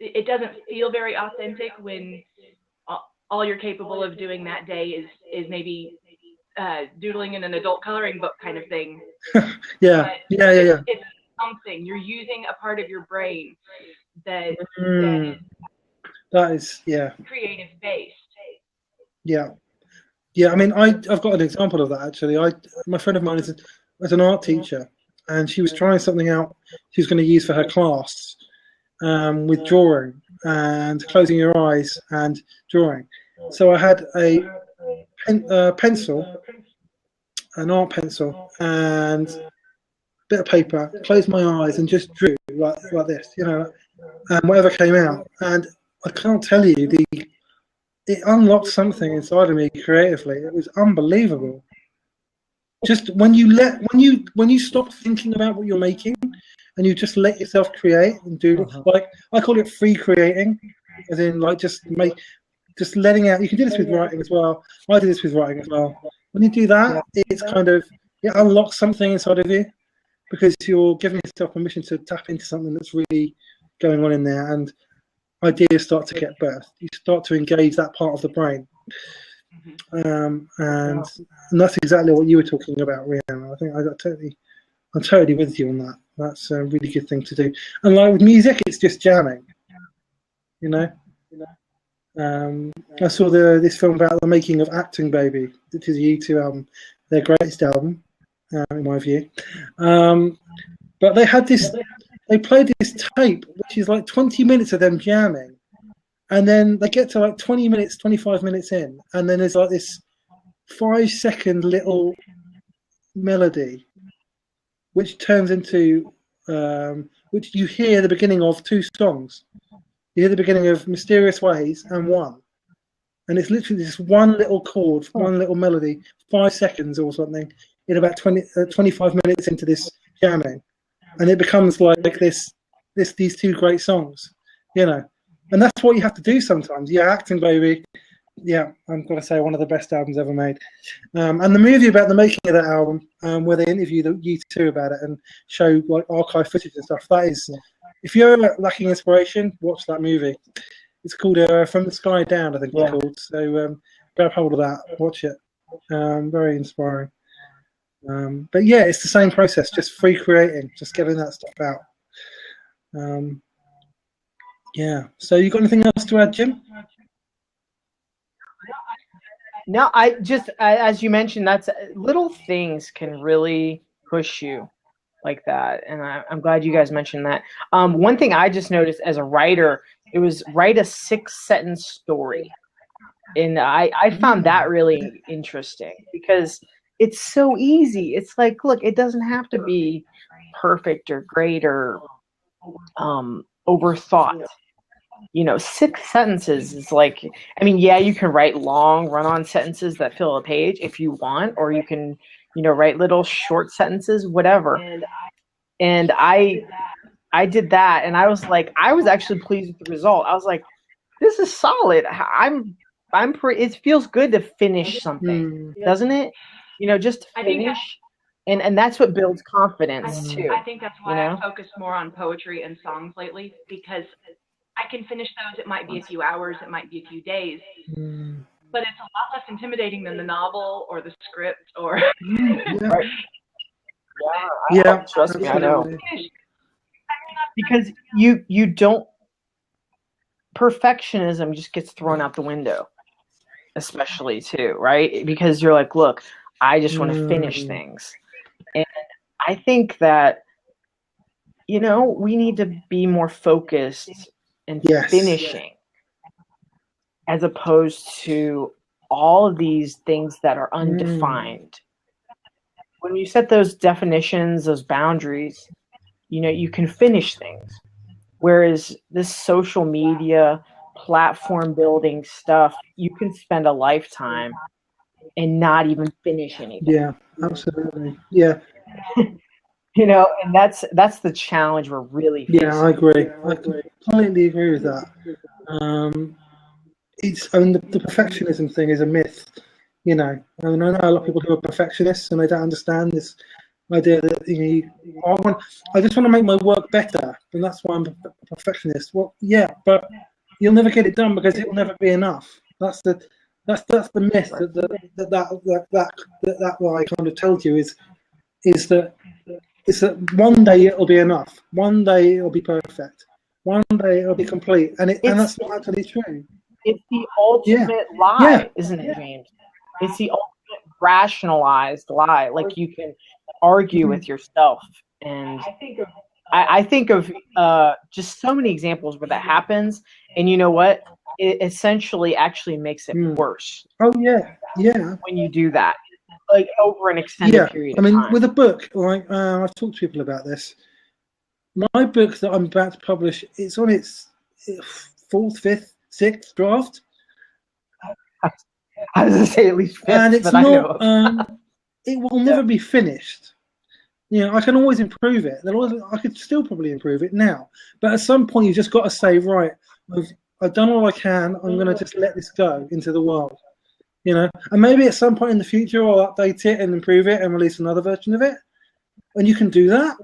It doesn't feel very authentic when all you're capable of doing that day is maybe doodling in an adult coloring book kind of thing. Yeah. It's something. You're using a part of your brain that is creative based. Yeah. I mean, I've got an example of that actually. My friend of mine is an art teacher, and she was trying something out she was going to use for her class with drawing and closing your eyes and drawing. So I had a pencil, an art pencil, and a bit of paper, closed my eyes and just drew like this, and whatever came out. And I can't tell you, it unlocked something inside of me creatively. It was unbelievable. Just when you stop thinking about what you're making and you just let yourself create and do, like I call it free creating, as in like just letting out. You can do this with writing as well. I do this with writing as well. When you do that, it's kind of, it unlocks something inside of you because you're giving yourself permission to tap into something that's really going on in there, and ideas start to get birthed. You start to engage that part of the brain. And that's exactly what you were talking about, Rhiannon. I think I'm totally with you on that. That's a really good thing to do. And like with music, it's just jamming. I saw this film about the making of Acting Baby, which is a U2 album, their greatest album, in my view. But they played this tape, which is like 20 minutes of them jamming. And then they get to like 20 minutes, 25 minutes in, and then there's like this 5-second little melody, which turns into, which you hear the beginning of 2 songs. You hear the beginning of Mysterious Ways and One. And it's literally this one little chord, one little melody, 5 seconds or something, in about 25 minutes into this jamming. And it becomes like these 2 great songs, And that's what you have to do sometimes. Yeah, Acting Baby. Yeah, I've got to say, one of the best albums ever made. And the movie about the making of that album, where they interview the U2 about it and show like archive footage and stuff. That is, if you're lacking inspiration, watch that movie. It's called From the Sky Down, I think it's called. So grab hold of that, watch it. Very inspiring. But yeah, it's the same process, just free creating, just getting that stuff out. Yeah. So you got anything else to add, Jim? No, I just, as you mentioned, that's little things can really push you like that. And I'm glad you guys mentioned that. One thing I just noticed as a writer, it was write a 6-sentence story. And I found that really interesting because it's so easy. It's like, look, it doesn't have to be perfect or great or overthought. 6 sentences is like, I mean, yeah, you can write long run-on sentences that fill a page if you want, or you can, write little short sentences, whatever. And I did that, and I was actually pleased with the result. I was like, this is solid. It feels good to finish something, doesn't it? Just to finish. And that's what builds confidence too. I think that's why I focus more on poetry and songs lately, because I can finish those. It might be a few hours, it might be a few days, but it's a lot less intimidating than the novel or the script or. Trust me, I know. Because you don't. Perfectionism just gets thrown out the window, especially too, right? Because you're like, look, I just want to finish things, and I think that we need to be more focused and finishing, as opposed to all of these things that are undefined. when you set those definitions, those boundaries, you know, you can finish things. Whereas this social media platform building stuff, you can spend a lifetime and not even finish anything. Yeah, absolutely. Yeah. You know, and that's the challenge we're really facing. Yeah, I agree. I completely agree with that. The perfectionism thing is a myth. You know, I mean, I know a lot of people who are perfectionists and they don't understand this idea that I just want to make my work better, and that's why I'm a perfectionist. Well, yeah, but you'll never get it done because it will never be enough. That's the myth that what I kind of told you is that one day it'll be enough, one day it'll be perfect, one day it'll be complete, and that's not actually true. It's the ultimate lie, isn't it, James? It's the ultimate rationalized lie. Like, you can argue with yourself, and I think of just so many examples where that happens, and you know what? It essentially actually makes it worse. Oh yeah. When you do that, like over an extended period of time. I mean, with a book, like I've talked to people about this. My book that I'm about to publish, it's on its 4th, 5th, 6th draft. I was going to say at least 5th, and it's but not. I know. It will never be finished. You know, I can always improve it. I could still probably improve it now. But at some point, you've just got to say, right, I've done all I can. I'm going to just let this go into the world. You know, and maybe at some point in the future, I'll update it and improve it and release another version of it. And you can do that.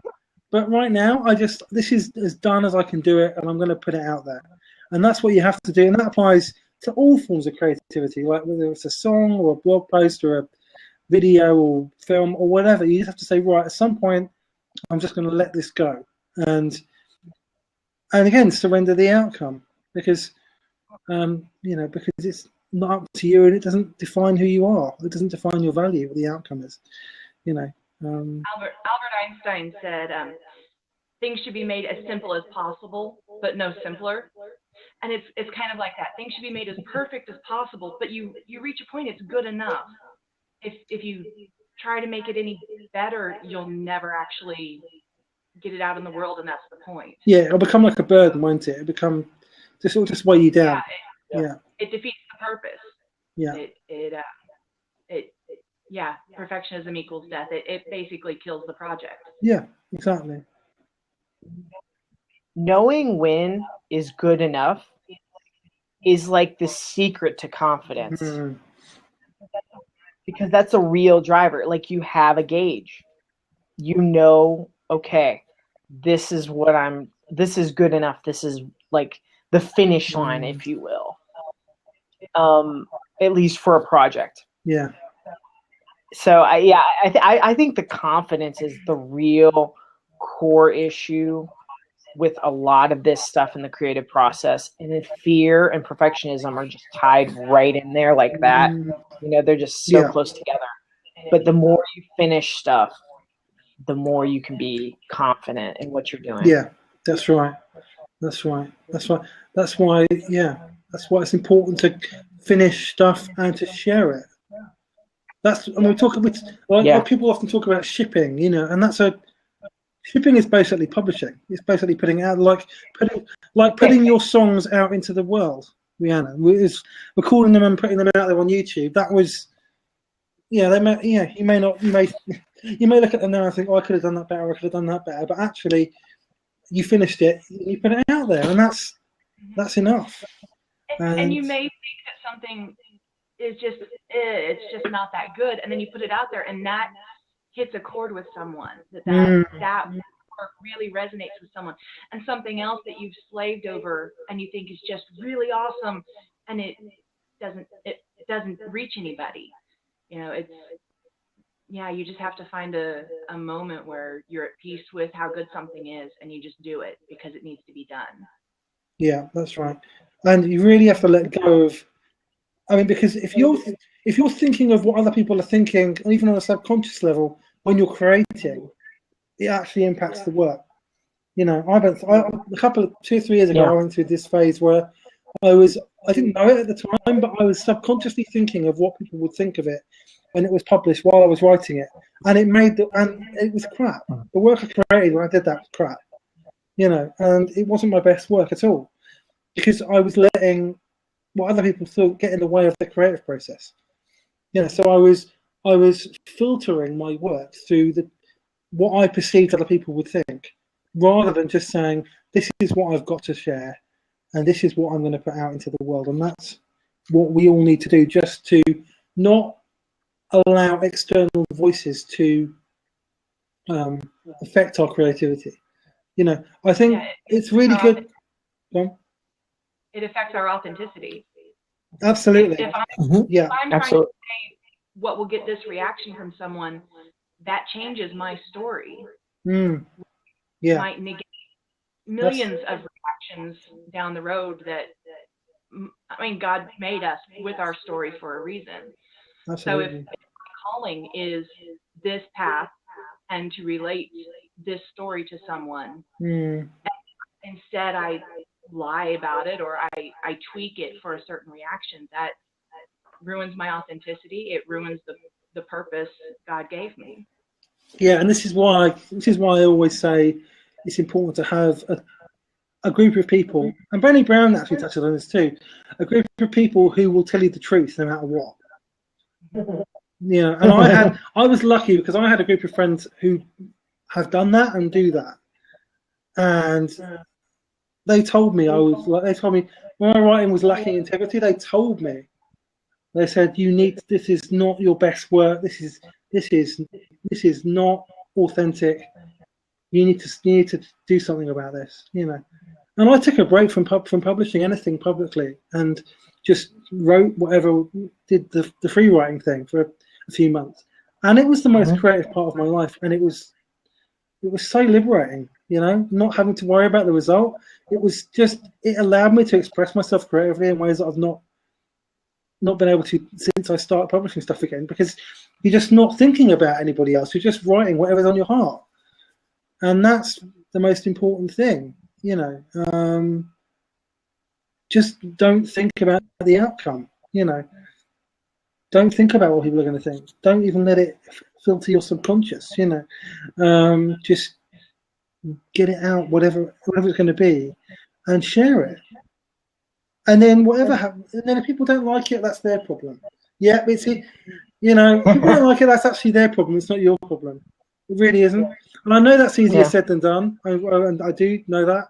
But right now, this is as done as I can do it, and I'm going to put it out there. And that's what you have to do. And that applies to all forms of creativity, like whether it's a song or a blog post or a video or film or whatever. You just have to say, right, at some point, I'm just going to let this go. And again, surrender the outcome, because, because it's not up to you, and it doesn't define who you are. It doesn't define your value, what the outcome is, you know. Albert Einstein said, things should be made as simple as possible, but no simpler. And it's kind of like that. Things should be made as perfect as possible, but you reach a point, it's good enough. If you try to make it any better, you'll never actually get it out in the world, and that's the point. Yeah, it'll become like a burden, won't it? It'll become it'll just weigh you down. It defeats the purpose. Yeah. Perfectionism equals death. It basically kills the project. Yeah, exactly. Knowing when is good enough is like the secret to confidence. Mm-hmm. Because that's a real driver. Like, you have a gauge. You know, okay, this is good enough. This is like the finish line, if you will. At least for a project. Yeah. So I think the confidence is the real core issue with a lot of this stuff in the creative process. And then fear and perfectionism are just tied right in there like that. You know, they're just so close together. But the more you finish stuff, the more you can be confident in what you're doing. Yeah, that's right. That's why it's important to finish stuff and to share it. People often talk about shipping, you know, and shipping is basically publishing. It's basically putting it out, putting your songs out into the world. Rhiannon, recording them and putting them out there on YouTube. That was, you may look at them now and think, oh, I could have done that better. I could have done that better. But actually, you finished it. You put it out there, and that's enough. And you may think that something is it's just not that good, and then you put it out there, and that hits a chord with someone. That work really resonates with someone, and something else that you've slaved over and you think is just really awesome, and it doesn't reach anybody. You know, you just have to find a moment where you're at peace with how good something is, and you just do it because it needs to be done. Yeah, that's right. And you really have to let go of, because if you're thinking of what other people are thinking, even on a subconscious level, when you're creating, it actually impacts the work. You know, 2 or 3 years ago, I went through this phase where I didn't know it at the time, but I was subconsciously thinking of what people would think of it. when it was published while I was writing it, and it was crap. The work I created when I did that was crap, you know, and it wasn't my best work at all, because I was letting what other people thought get in the way of the creative process. You know, so I was filtering my work through what I perceived other people would think, rather than just saying, this is what I've got to share, and this is what I'm going to put out into the world. And that's what we all need to do, just to not allow external voices to affect our creativity. You know, I think it's really good. It affects our authenticity. Absolutely. If I'm trying Absolutely. to say what will get this reaction from someone, that changes my story. Yeah. Might negate millions of reactions down the road that, I mean, God made us with our story for a reason. Absolutely. So if my calling is this path and to relate this story to someone, instead I lie about it, or I tweak it for a certain reaction, that ruins my authenticity. It ruins the purpose God gave me. Yeah, and this is why I always say it's important to have a group of people, and Brene Brown actually touches on this too, a group of people who will tell you the truth no matter what. You know, and I was lucky because I had a group of friends who have done that and do that, and they told me when my writing was lacking integrity. They told me, they said, this is not your best work. This is not authentic. You need to do something about this, you know. And I took a break from publishing anything publicly and just wrote whatever, did the free writing thing for a few months, and it was the most creative part of my life, and it was so liberating, you know, not having to worry about the result. It allowed me to express myself creatively in ways that I've not been able to since I started publishing stuff again, because you're just not thinking about anybody else. You're just writing whatever's on your heart, and that's the most important thing, you know. Just don't think about the outcome, you know. Don't think about what people are going to think. Don't even let it filter your subconscious, you know. Just get it out, whatever it's going to be, and share it. And then whatever happens, and then if people don't like it, that's their problem. Yeah, you know, if people don't like it, that's actually their problem. It's not your problem. It really isn't. And I know that's easier said than done. And I do know that,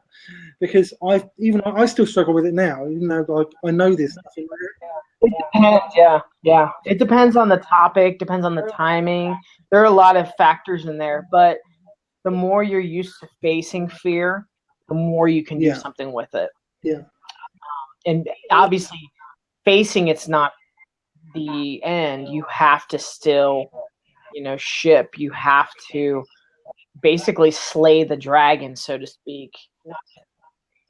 because I still struggle with it now, even though I know this. It depends, yeah. It depends on the topic, depends on the timing. There are a lot of factors in there, but the more you're used to facing fear, the more you can do something with it. Yeah. And obviously, facing it's not the end. You have to still, you know, ship. You have to basically slay the dragon, so to speak.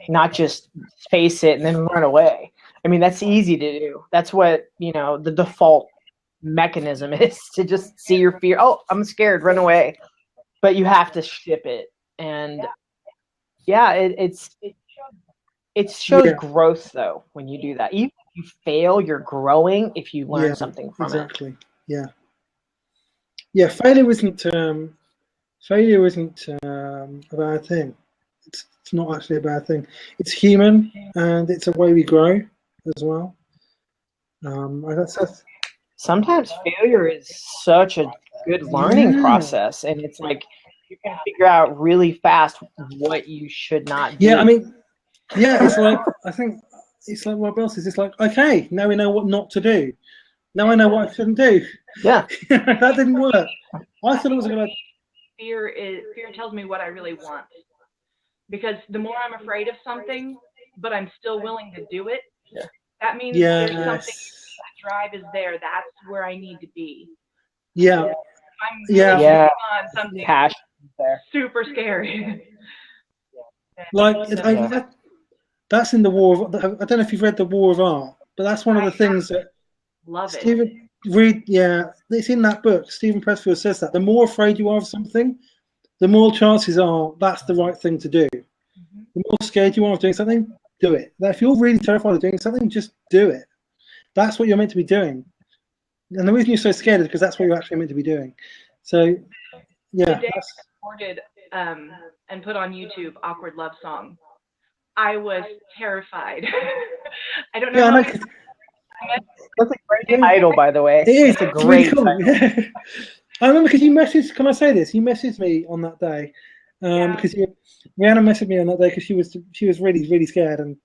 Not just face it and then run away. I mean, that's easy to do. That's what, you know, the default mechanism is, to just see your fear. Oh, I'm scared, run away. But you have to ship it. And yeah, it shows growth, though, when you do that. Even if you fail, you're growing if you learn something from it. Exactly. Yeah. Failure isn't a bad thing. It's not actually a bad thing. It's human, and it's a way we grow as well. Sometimes failure is such a good learning process, and it's like you can figure out really fast what you should not do. Yeah, I mean, it's like, I think it's like what else is. It's like, okay, now we know what not to do. Now I know what I shouldn't do. Yeah, that didn't work. I thought it was a good idea. Fear tells me what I really want. Because the more I'm afraid of something, but I'm still willing to do it, that means there's something, that drive is there. That's where I need to be. Yeah. I'm on something passion there. Super scary. Like, that's in the War of, I don't know if you've read The War of Art, but that's one of the things that Stephen read. Yeah, it's in that book. Stephen Pressfield says that the more afraid you are of something, the more chances are that's the right thing to do. The more scared you are of doing something, do it. Now, if you're really terrified of doing something, just do it. That's what you're meant to be doing. And the reason you're so scared is because that's what you're actually meant to be doing. So, yeah. The day I recorded and put on YouTube "Awkward Love Song," I was terrified. I don't know. Yeah, That's a great title, by the way. It is. It's a great really cool. title. I remember because you messaged. Can I say this? You messaged me on that day because Rhiannon messaged me on that day because she was really scared and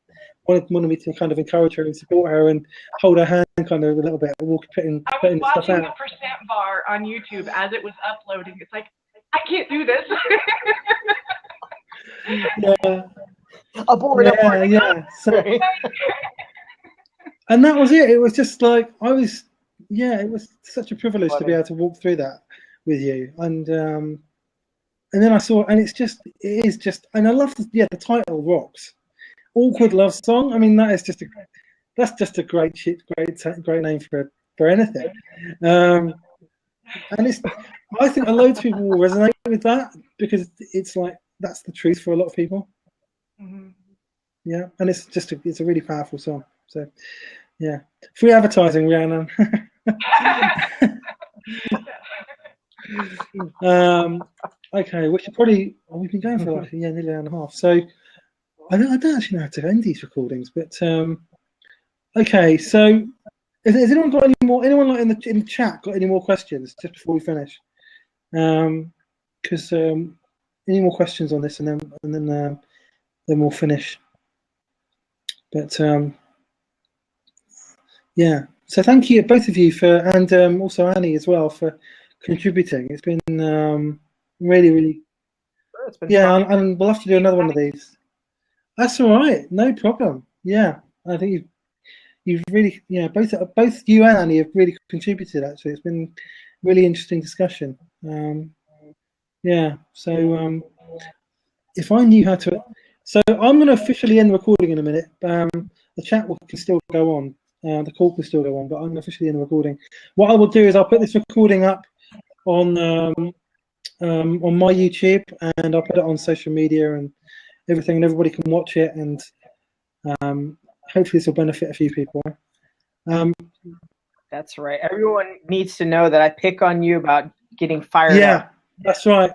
wanted me to kind of encourage her and support her and hold her hand kind of a little bit, putting I was the stuff watching out. the percent bar on YouTube as it was uploading. It's like, I can't do this. Yeah. Abort. Yeah. So, and that was it. It was just like it was such a privilege to be able to walk through that with you. And then I saw, and it is just, and I love the title rocks. Awkward Love Song. I mean, that's just a great name for anything. And I think a load of people will resonate with that because it's like that's the truth for a lot of people. Mm-hmm. Yeah, and it's a really powerful song. So, yeah, free advertising, Rhiannon. Okay, we should probably. We've been going for nearly an hour and a half. So I don't actually know how to end these recordings, but okay. So has anyone got any more? Anyone in the chat got any more questions just before we finish? Because any more questions on this, and then we'll finish. But yeah. So thank you, both of you, and also Annie as well for contributing. It's been really. It's been fun. And we'll have to do another one of these. That's all right, no problem. Yeah, I think you've really, both you and Annie have really contributed. Actually, it's been really interesting discussion. So if I knew how to, so I'm going to officially end the recording in a minute. The chat can still go on. The call can still go on, but I'm going to officially end the recording. What I will do is I'll put this recording up on my YouTube, and I'll put it on social media and everything, and everybody can watch it, and hopefully this will benefit a few people. That's right. Everyone needs to know that I pick on you about getting fired up. Yeah, that's right.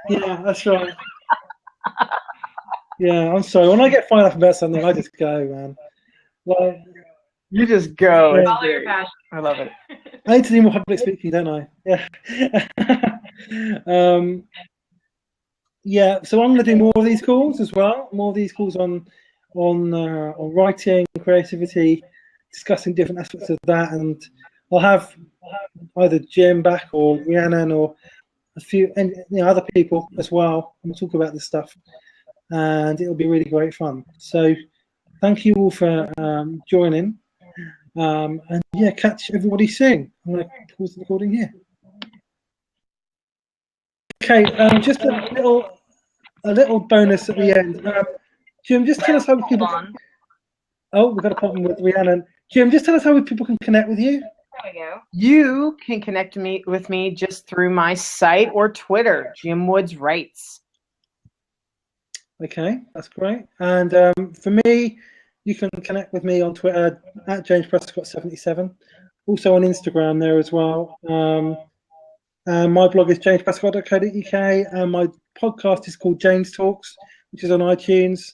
Yeah, that's right. Yeah, I'm sorry. When I get fired up about something, I just go, man. Like, you just go. Yeah. Follow your passion. I love it. I need to do more public speaking, don't I? Yeah. Yeah, so I'm going to do more of these calls as well. More of these calls on writing, creativity, discussing different aspects of that, and I'll have either Jim back or Rhiannon or a few other people as well, and we'll talk about this stuff, and it'll be really great fun. So thank you all for joining, and yeah, catch everybody soon. I'm going to pause the recording here. Okay, just a little bonus at the end. Jim, just tell us how people. Oh, we've got a problem with Rhiannon. Jim, just tell us how people can connect with you. There we go. You can connect with me just through my site or Twitter, Jim Woods Writes. Okay, that's great. And for me, you can connect with me on Twitter at James Prescott 77. Also on Instagram there as well. My blog is jamesprescott.co.uk, and my podcast is called James Talks, which is on iTunes,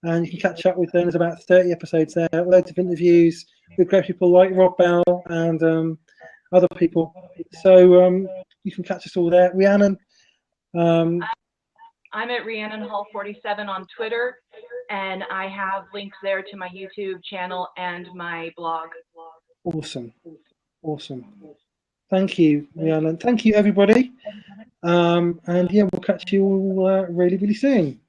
and you can catch up with them. There's about 30 episodes there, loads of interviews with great people like Rob Bell and other people. So you can catch us all there. Rhiannon. I'm at Rhiannon Hall 47 on Twitter, and I have links there to my YouTube channel and my blog. Awesome. Thank you, Rhiannon. Thank you, everybody. And yeah, we'll catch you all really soon.